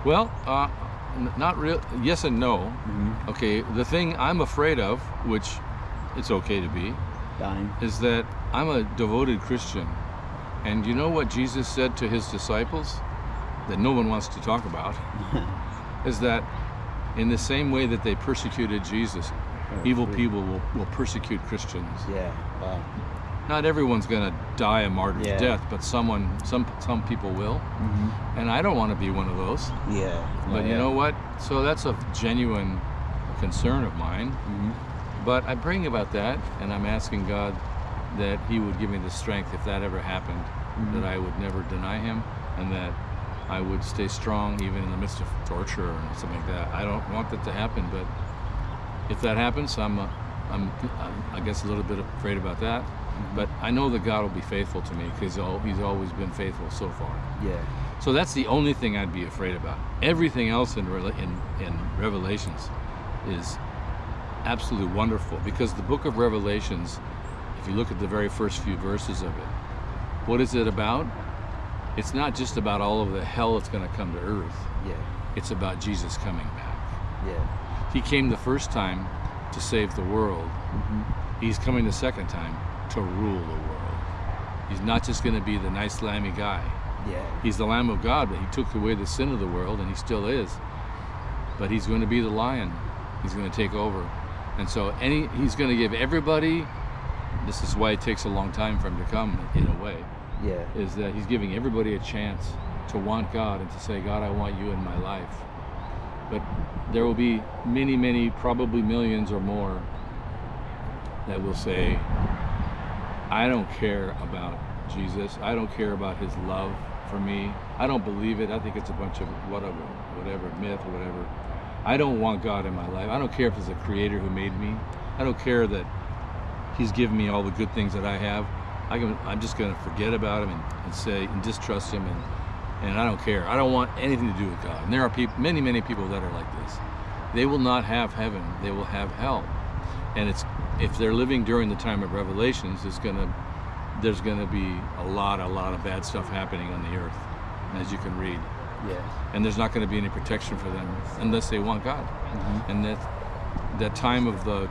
Well, not real. Yes and no. Okay, the thing I'm afraid of, which it's okay to be, dying, is that I'm a devoted Christian. And you know what Jesus said to his disciples that no one wants to talk about? Is that in the same way that they persecuted Jesus, evil people will persecute Christians. Not everyone's going to die a martyr's death, but some people will. And I don't want to be one of those. But you know what? So that's a genuine concern of mine. But I'm praying about that, and I'm asking God that he would give me the strength if that ever happened, that I would never deny him, and that I would stay strong even in the midst of torture or something like that. I don't want that to happen, but if that happens, I'm I guess a little bit afraid about that. But I know that God will be faithful to me because he's always been faithful so far. So that's the only thing I'd be afraid about. Everything else in Revelations is absolutely wonderful, because the book of Revelations, if you look at the very first few verses of it, what is it about? It's not just about all of the hell that's going to come to earth. It's about Jesus coming back. He came the first time to save the world. He's coming the second time to rule the world. He's not just going to be the nice lammy guy. He's the Lamb of God, but he took away the sin of the world, and he still is. But he's going to be the lion. He's going to take over. And so he's going to give everybody, this is why it takes a long time for him to come, in a way, Yeah. is that he's giving everybody a chance to want God and to say, God, I want you in my life. But there will be many, many, probably millions or more that will say, I don't care about Jesus. I don't care about his love for me. I don't believe it. I think it's a bunch of whatever myth or whatever. I don't want God in my life. I don't care if it's a creator who made me. I don't care that he's given me all the good things that I have. I'm just going to forget about him and say and distrust him, and I don't care. I don't want anything to do with God. And there are many, many people that are like this. They will not have heaven. They will have hell. And if they're living during the time of Revelations, there's going to be a lot of bad stuff happening on the earth, as you can read. Yeah. And there's not going to be any protection for them unless they want God. And that time of the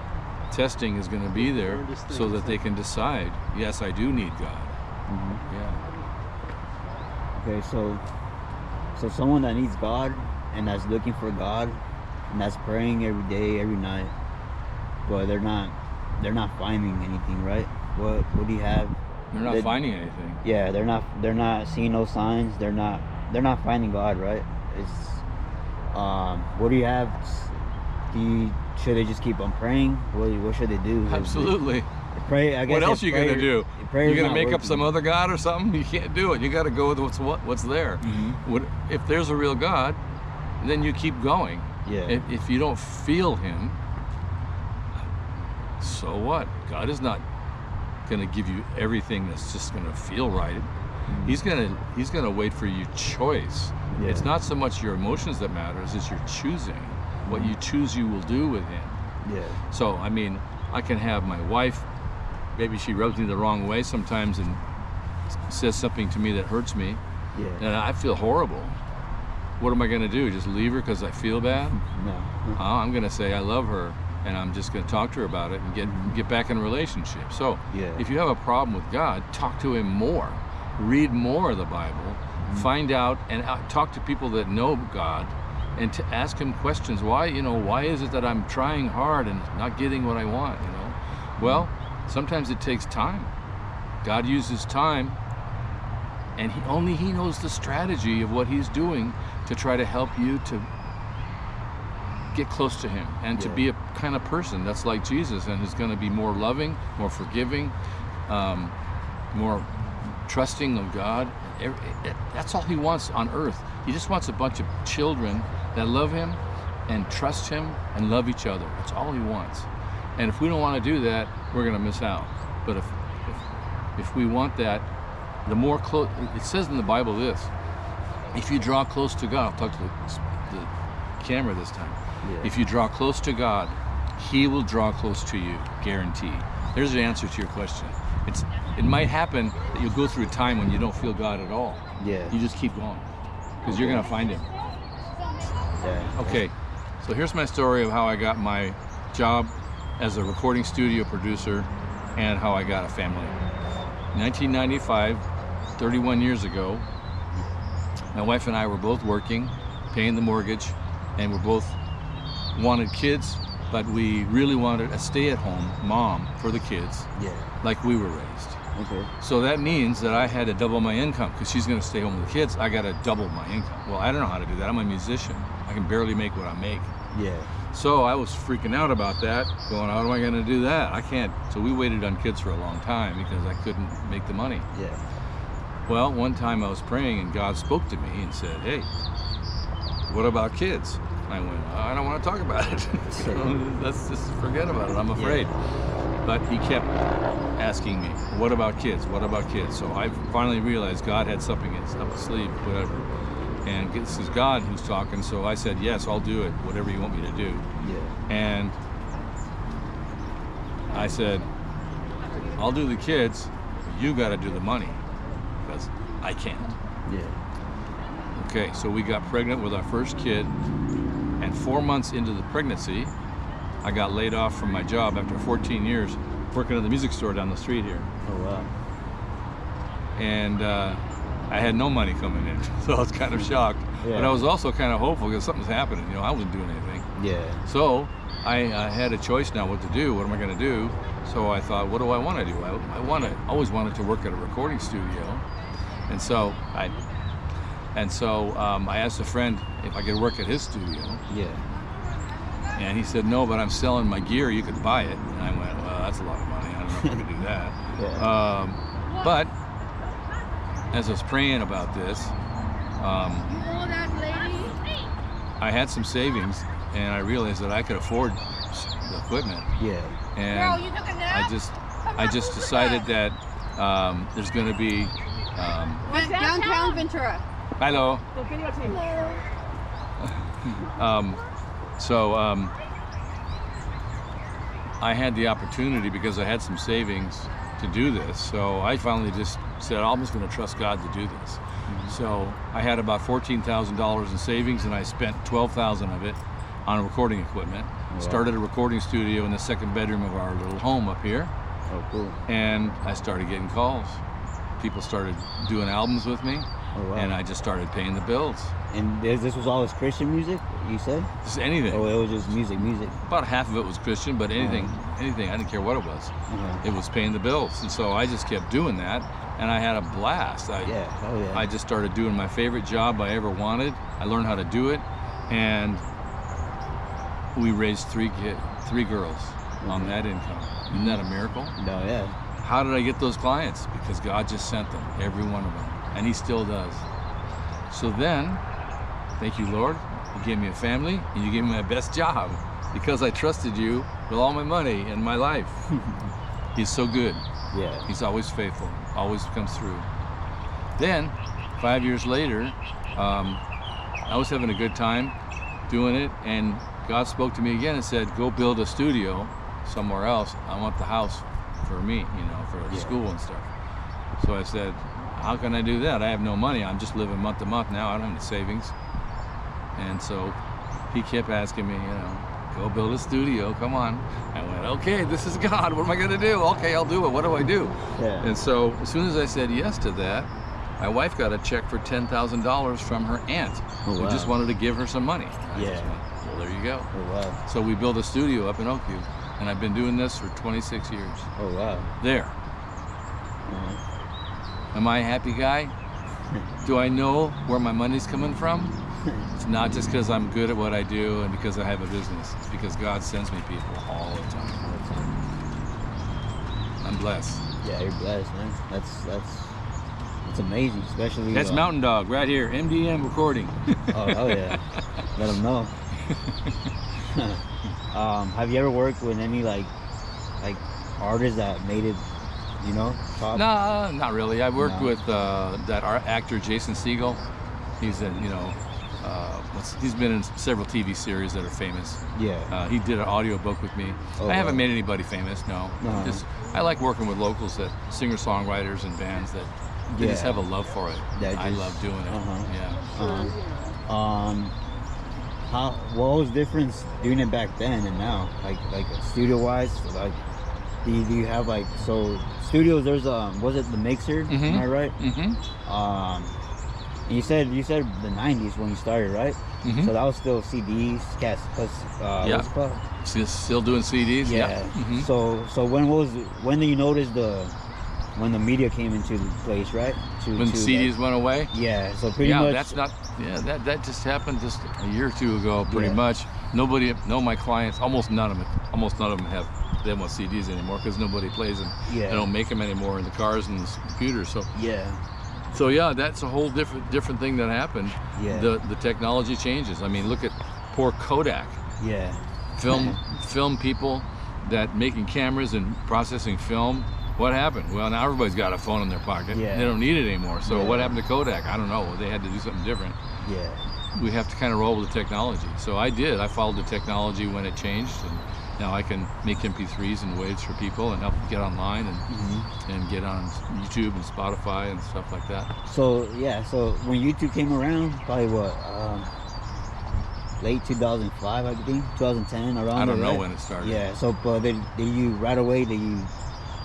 testing is going to be there so that they can decide, yes, I do need God. Yeah. Okay, so someone that needs God and that's looking for God and that's praying every day, every night, but they're not finding anything, right? What do you have? They're not finding anything. Yeah, they're not seeing no signs. They're not finding God, right? It's what do you have? Should they just keep on praying? What should they do? Absolutely. Pray. I guess. What else are you gonna do? You're gonna make up some other God or something? You can't do it. You got to go with what's there. If there's a real God, then you keep going. Yeah. If you don't feel him, so what? God is not going to give you everything that's just going to feel right. He's going to wait for your choice. Yeah. It's not so much your emotions that matters, it's your choosing. What you choose, you will do with him. Yeah. So, I mean, I can have my wife, maybe she rubs me the wrong way sometimes and says something to me that hurts me. Yeah. And I feel horrible. What am I going to do? Just leave her because I feel bad? No. I'm going to say I love her, and I'm just going to talk to her about it and get back in a relationship. So if you have a problem with God, talk to him more. Read more of the Bible. Find out and talk to people that know God and to ask him questions. Why is it that I'm trying hard and not getting what I want, Well, sometimes it takes time. God uses time, and he knows the strategy of what he's doing to try to help you to get close to him and to be a kind of person that's like Jesus and is going to be more loving, more forgiving, more trusting of God. That's all he wants on earth. He just wants a bunch of children that love him and trust him and love each other. That's all he wants. And if we don't want to do that, we're going to miss out. But if we want that, the more close, it says in the Bible this, if you draw close to God, I'll talk to the camera this time. Yeah. If you draw close to God, he will draw close to you, guaranteed. There's the answer to your question. It might happen that you'll go through a time when you don't feel God at all. Yeah. You just keep going, because you're going to find him. Yeah. Okay, so here's my story of how I got my job as a recording studio producer and how I got a family. 1995, 31 years ago, my wife and I were both working, paying the mortgage, and we both wanted kids, but we really wanted a stay-at-home mom for the kids, like we were raised. Okay. So that means that I had to double my income, because she's going to stay home with the kids. I got to double my income. Well, I don't know how to do that. I'm a musician. I can barely make what I make. Yeah. So I was freaking out about that, going, how am I going to do that? I can't. So we waited on kids for a long time because I couldn't make the money. Yeah. Well, one time I was praying and God spoke to me and said, hey, what about kids? I went, I don't want to talk about it. Let's just forget about it. I'm afraid. Yeah. But he kept asking me, what about kids? What about kids? So I finally realized God had something up his sleeve, whatever. And this is God who's talking. So I said, yes, I'll do it, whatever you want me to do. Yeah. And I said, I'll do the kids, but you got to do the money, because I can't. Yeah. Okay, so we got pregnant with our first kid, and 4 months into the pregnancy, I got laid off from my job after 14 years working at the music store down the street here. Oh, wow. And I had no money coming in, so I was kind of shocked. Yeah. But I was also kind of hopeful because something's happening. I wasn't doing anything. Yeah. So I had a choice now what to do. What am I going to do? So I thought, what do I want to do? I always wanted to work at a recording studio, and so I asked a friend if I could work at his studio. Yeah. And he said, no, but I'm selling my gear. You could buy it. And I went, well, that's a lot of money. I don't know if I can do that. Yeah. But as I was praying about this, I had some savings, and I realized that I could afford the equipment. Yeah. And I just decided that there's going to be downtown Ventura. hello. So I had the opportunity because I had some savings to do this. So I finally just said, I'm just going to trust God to do this. Mm-hmm. So I had about $14,000 in savings, and I spent $12,000 of it on recording equipment. Wow. Started a recording studio in the second bedroom of our little home up here. Oh, cool. And I started getting calls. People started doing albums with me. Oh, wow. And I just started paying the bills. And this was all his Christian music, you said? Just anything. Oh, it was just music. About half of it was Christian, but anything, I didn't care what it was. It was paying the bills. And so I just kept doing that, and I had a blast. I just started doing my favorite job I ever wanted. I learned how to do it, and we raised three girls on that income. Isn't that a miracle? No, yeah. How did I get those clients? Because God just sent them, every one of them, and He still does. So then, thank you, Lord, You gave me a family, and You gave me my best job because I trusted You with all my money and my life. He's so good. Yeah. He's always faithful, always comes through. Then, 5 years later, I was having a good time doing it, and God spoke to me again and said, go build a studio somewhere else. I want the house for me, for school and stuff. So I said, how can I do that? I have no money. I'm just living month to month now. I don't have any savings. And so he kept asking me, go build a studio, come on. I went, okay, this is God. What am I going to do? Okay, I'll do it. What do I do? Yeah. And so as soon as I said yes to that, my wife got a check for $10,000 from her aunt, who just wanted to give her some money. I just went, well, there you go. Oh, wow. So we built a studio up in Oakview, and I've been doing this for 26 years. Oh, wow. There. Am I a happy guy? Do I know where my money's coming from? It's not just because I'm good at what I do and because I have a business. It's because God sends me people all the time. I'm blessed. Yeah, you're blessed, man. That's amazing, especially. That's Mountain Dog right here, MDM recording. Oh yeah. Let them know. Have you ever worked with any like artists that made it, top? No, not really. I worked with that actor Jason Segel. He's in, he's been in several TV series that are famous. Yeah. He did an audio book with me. I haven't made anybody famous, no. Just I like working with locals, that singer-songwriters and bands that they just have a love for it. I love doing it. What was the difference doing it back then and now? Like studio-wise, do you have studios? There's was it the Mixer? Mm-hmm. Am I right? Mm-hmm. You said the 90s when you started, right? Mm-hmm. So that was still CDs, what's it called? Still doing CDs. Yeah. Mm-hmm. So when did you notice when the media came into place, right? When CDs went away? Yeah. So pretty much. That just happened just a year or two ago, pretty much. My clients, almost none of them they don't want CDs anymore because nobody plays them. Yeah. They don't make them anymore in the cars and the computers. So. Yeah. So that's a whole different thing that happened. Yeah. The technology changes. I mean, look at poor Kodak. Yeah. Film people that making cameras and processing film. What happened? Well, now everybody's got a phone in their pocket. Yeah. They don't need it anymore. So what happened to Kodak? I don't know. They had to do something different. Yeah. We have to kind of roll with the technology. So I did. I followed the technology when it changed, and now I can make MP3s and waves for people and help them get online and get on YouTube and Spotify and stuff like that. So when YouTube came around, probably late 2005, I think, 2010, around. I don't know right? when it started. Yeah. So, but did you right away? Did you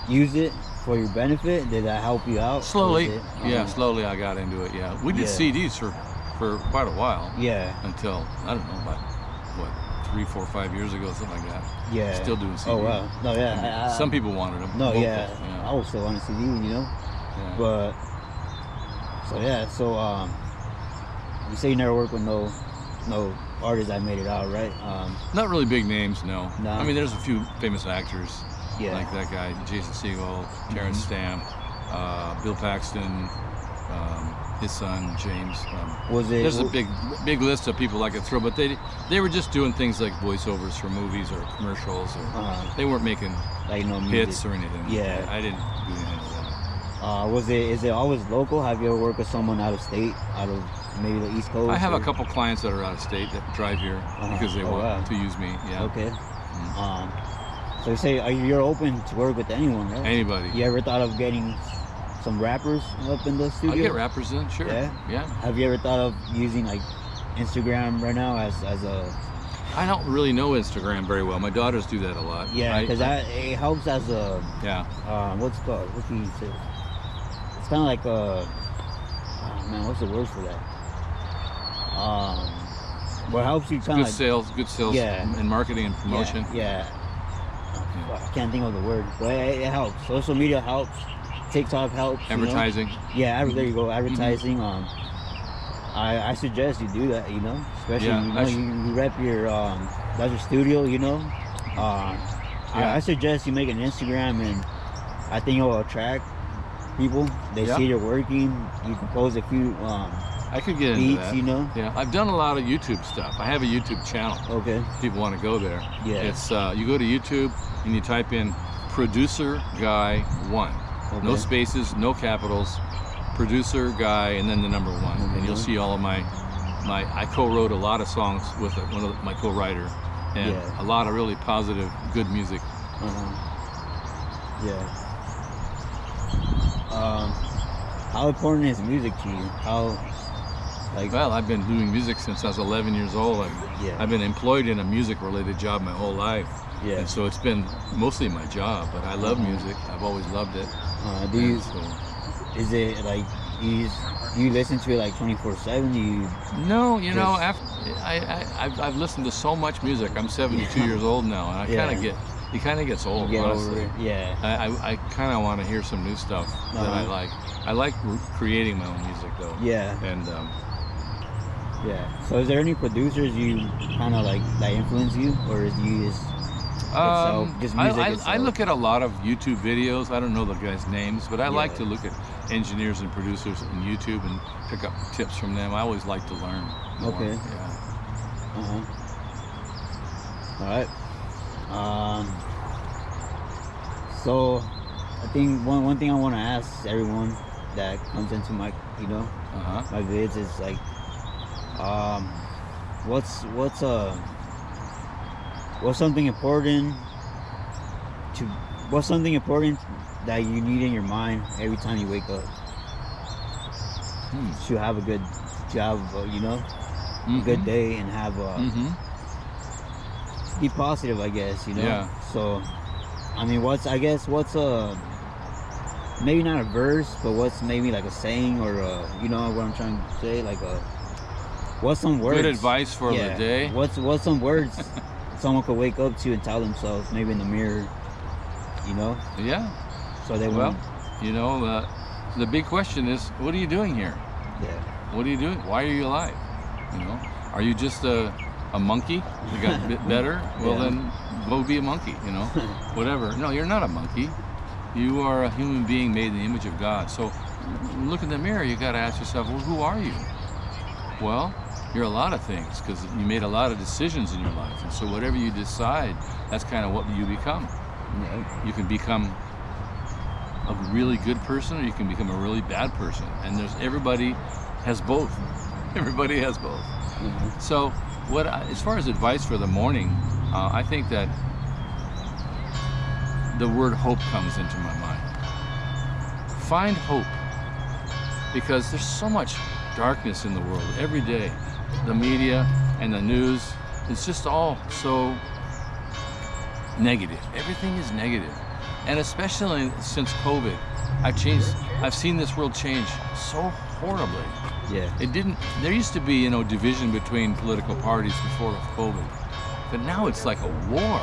use it for your benefit? Did that help you out? Slowly. Slowly I got into it. Yeah. We did CDs for quite a while. Yeah. Until I don't know about 3, 4, 5 years ago, something like that. Yeah. Still doing CDs. Oh wow. No, yeah. Some people wanted them. No, Vocal, yeah. I also want a CD, you know. Yeah. But so you say you never worked with no artists that made it out, right? Not really big names, no. No. I mean, there's a few famous actors, Yeah. like that guy, Jason Segel, Terrence Stamp, Bill Paxton, his son James. There's a big list of people I could throw, but they were just doing things like voiceovers for movies or commercials, or they weren't making like hits or anything. Yeah. I didn't do anything like that. Is it always local? Have you ever worked with someone out of state, out of maybe the East Coast? I have or? a couple clients that are out of state that drive here because they want to use me. Yeah. Okay. So you say you're open to work with anyone, right? Anybody. You ever thought of getting some rappers up in the studio? I'll get rappers in, sure. Yeah. Have you ever thought of using like Instagram right now as a? I don't really know Instagram very well. My daughters do that a lot. Yeah, because it helps as a. Yeah. What's it called? What do you say? It's kind of like a. Oh man, what's the word for that? What helps you kind of good sales, and marketing and promotion. Yeah. I can't think of the word, but it helps. Social media helps. TikTok helps. Advertising. Yeah, there you go. Advertising. I suggest you do that. You know, especially you rep your that's your studio. You know. I suggest you make an Instagram, and I think it will attract people. They see you're working. You can post a few. I could get beats, into that. You know. Yeah, I've done a lot of YouTube stuff. I have a YouTube channel. Okay. If people want to go there. Yeah. It's you go to YouTube and you type in Producer Guy 1. Okay. No spaces, no capitals. Producer Guy and then the number 1, and you'll see all of my. I co-wrote a lot of songs with one of my co-writer, and a lot of really positive, good music. Yeah. How important is music to you? Well, I've been doing music since I was 11 years old. I've been employed in a music-related job my whole life. Yeah. And so it's been mostly my job, but I love music. I've always loved it. Is it like you listen to it like 24/7? No, you know, I've listened to so much music. I'm 72 years old now, and it kind of gets old, honestly. Yeah. I kind of want to hear some new stuff that I like. I like creating my own music, though. Yeah. And yeah. So is there any producers you kind of like that influence you, or is you just just music itself? I look at a lot of YouTube videos. I don't know the guys' names, but I like to look at engineers and producers on YouTube and pick up tips from them. I always like to learn more. Okay. Yeah. All right. So I think one thing I want to ask everyone that comes into my my vids is like what's something important that you need in your mind every time you wake up to have a good a good day and have be positive, I guess, Yeah. So I mean, what's maybe not a verse, but what's maybe like a saying or you know what I'm trying to say, like what's some words? Good advice for the day. What's some words someone could wake up to and tell themselves, maybe in the mirror, you know? Yeah. So they won't. You know, the big question is, what are you doing here? Yeah. What are you doing? Why are you alive? You know, are you just a monkey that got a bit better? Well, then go be a monkey. You know, whatever. No, you're not a monkey. You are a human being made in the image of God. So look in the mirror. You got to ask yourself, well, who are you? Well, you're a lot of things because you made a lot of decisions in your life, and so whatever you decide, that's kind of what you become. Yeah. You can become a really good person, or you can become a really bad person, and everybody has both. Everybody has both. Mm-hmm. So, as far as advice for the morning, I think that the word hope comes into my mind. Find hope, because there's so much darkness in the world every day. The media and the news, it's just all so negative. Everything is negative. And especially since COVID, I've seen this world change so horribly. Yeah. There used to be, division between political parties before COVID. But now it's like a war.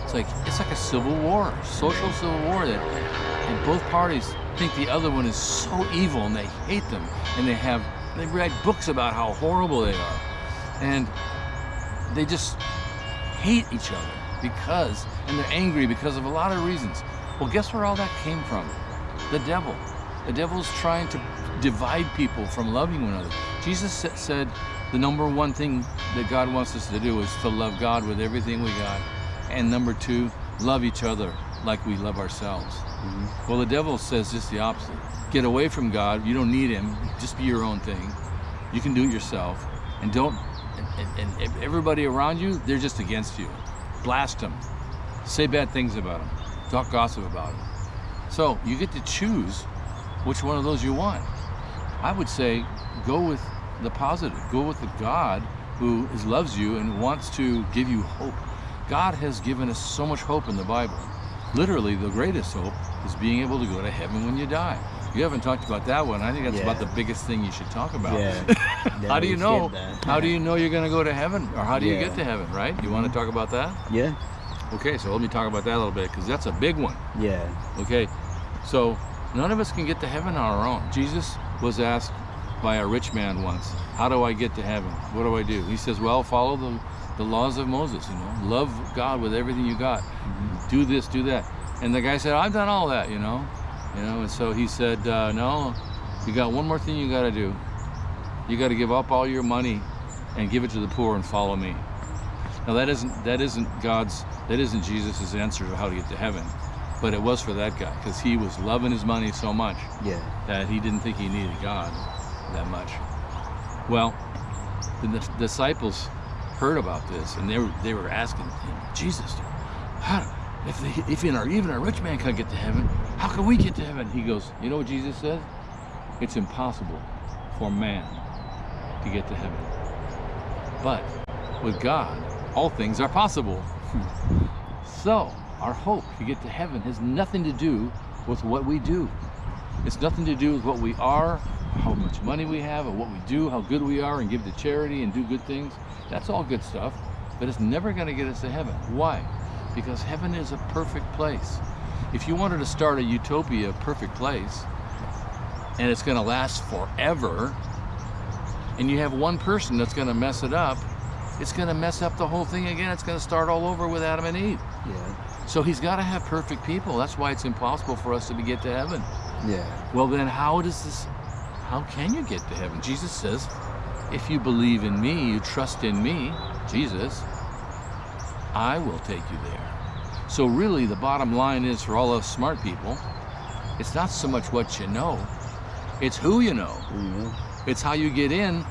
It's like a civil war, social civil war and both parties think the other one is so evil and they hate them and they write books about how horrible they are. And they just hate each other and they're angry because of a lot of reasons. Well, guess where all that came from? The devil. The devil's trying to divide people from loving one another. Jesus said the number one thing that God wants us to do is to love God with everything we got. And number two, love each other like we love ourselves. Mm-hmm. Well, the devil says just the opposite. Get away from God. You don't need him. Just be your own thing. You can do it yourself. And and everybody around you, they're just against you. Blast them. Say bad things about them. Talk gossip about them. So you get to choose which one of those you want. I would say go with the positive. Go with the God who loves you and wants to give you hope. God has given us so much hope in the Bible. Literally, the greatest hope is being able to go to heaven when you die. You haven't talked about that one. I think that's about the biggest thing you should talk about. Yeah. How do you know? How do you know you're going to go to heaven? Or how do you get to heaven, right? You want to talk about that? Yeah. Okay, so let me talk about that a little bit, because that's a big one. Yeah. Okay, so none of us can get to heaven on our own. Jesus was asked by a rich man once, how do I get to heaven? What do I do? He says, well, follow the laws of Moses, love God with everything you got. Mm-hmm. Do this, do that. And the guy said, I've done all that, and so he said, no, you got one more thing you got to do. You got to give up all your money and give it to the poor and follow me. Now that isn't Jesus' answer to how to get to heaven, but it was for that guy, because he was loving his money so much that he didn't think he needed God that much. Well, the disciples heard about this, and they were asking him, Jesus, if even a rich man can't get to heaven, how can we get to heaven? He goes, you know what Jesus says? It's impossible for man to get to heaven, but with God, all things are possible. So our hope to get to heaven has nothing to do with what we do. It's nothing to do with what we are, how much money we have, or what we do, how good we are, and give to charity and do good things. That's all good stuff, but it's never going to get us to heaven. Why? Because heaven is a perfect place. If you wanted to start a utopia, perfect place, and it's going to last forever, and you have one person that's going to mess it up, it's going to mess up the whole thing again. It's going to start all over with Adam and Eve. Yeah. So he's got to have perfect people. That's why it's impossible for us to get to heaven. Yeah. Well, then how can you get to heaven? Jesus says, if you believe in me, you trust in me, Jesus, I will take you there. So really, the bottom line is, for all us smart people, it's not so much what you know, it's who you know. Mm-hmm. It's how you get in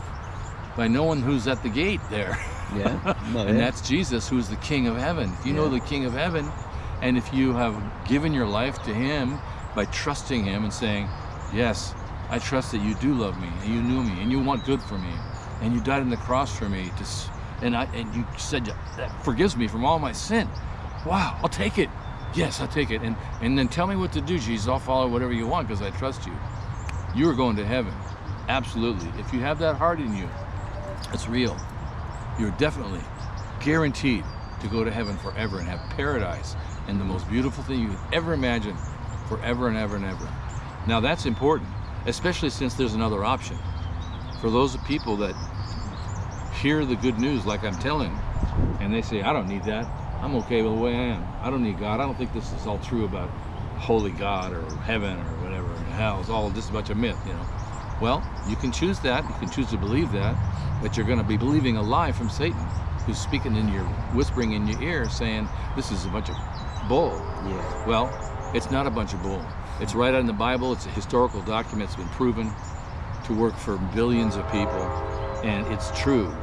by knowing who's at the gate there. Yeah. And that's Jesus, who's the King of Heaven. If you know the King of Heaven, and if you have given your life to him by trusting him and saying, yes, I trust that you do love me, and you knew me, and you want good for me, and you died on the cross for me, and you said that forgives me from all my sin. Wow, I'll take it. Yes, I'll take it. And then tell me what to do, Jesus. I'll follow whatever you want because I trust you. You are going to heaven. Absolutely. If you have that heart in you, it's real. You're definitely guaranteed to go to heaven forever and have paradise and the most beautiful thing you could ever imagine forever and ever and ever. Now that's important, especially since there's another option. For those people that hear the good news like I'm telling, and they say, I don't need that. I'm okay with the way I am. I don't need God. I don't think this is all true about holy God or heaven or whatever, and hell. It's all just a bunch of myth, Well, you can choose that. You can choose to believe that, but you're going to be believing a lie from Satan, who's speaking whispering in your ear, saying this is a bunch of bull. Yeah. Well, it's not a bunch of bull. It's right out in the Bible. It's a historical document. It's been proven to work for billions of people, and it's true.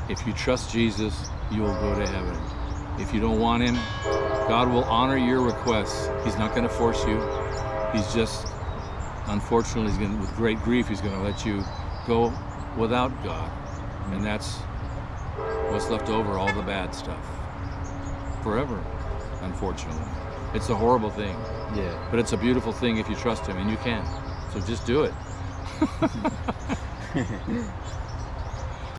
If you trust Jesus, you will go to heaven. If you don't want him, God will honor your requests. He's not going to force you. He's just, unfortunately, with great grief, he's going to let you go without God. And that's what's left over, all the bad stuff. Forever, unfortunately. It's a horrible thing. Yeah. But it's a beautiful thing if you trust him, and you can. So just do it.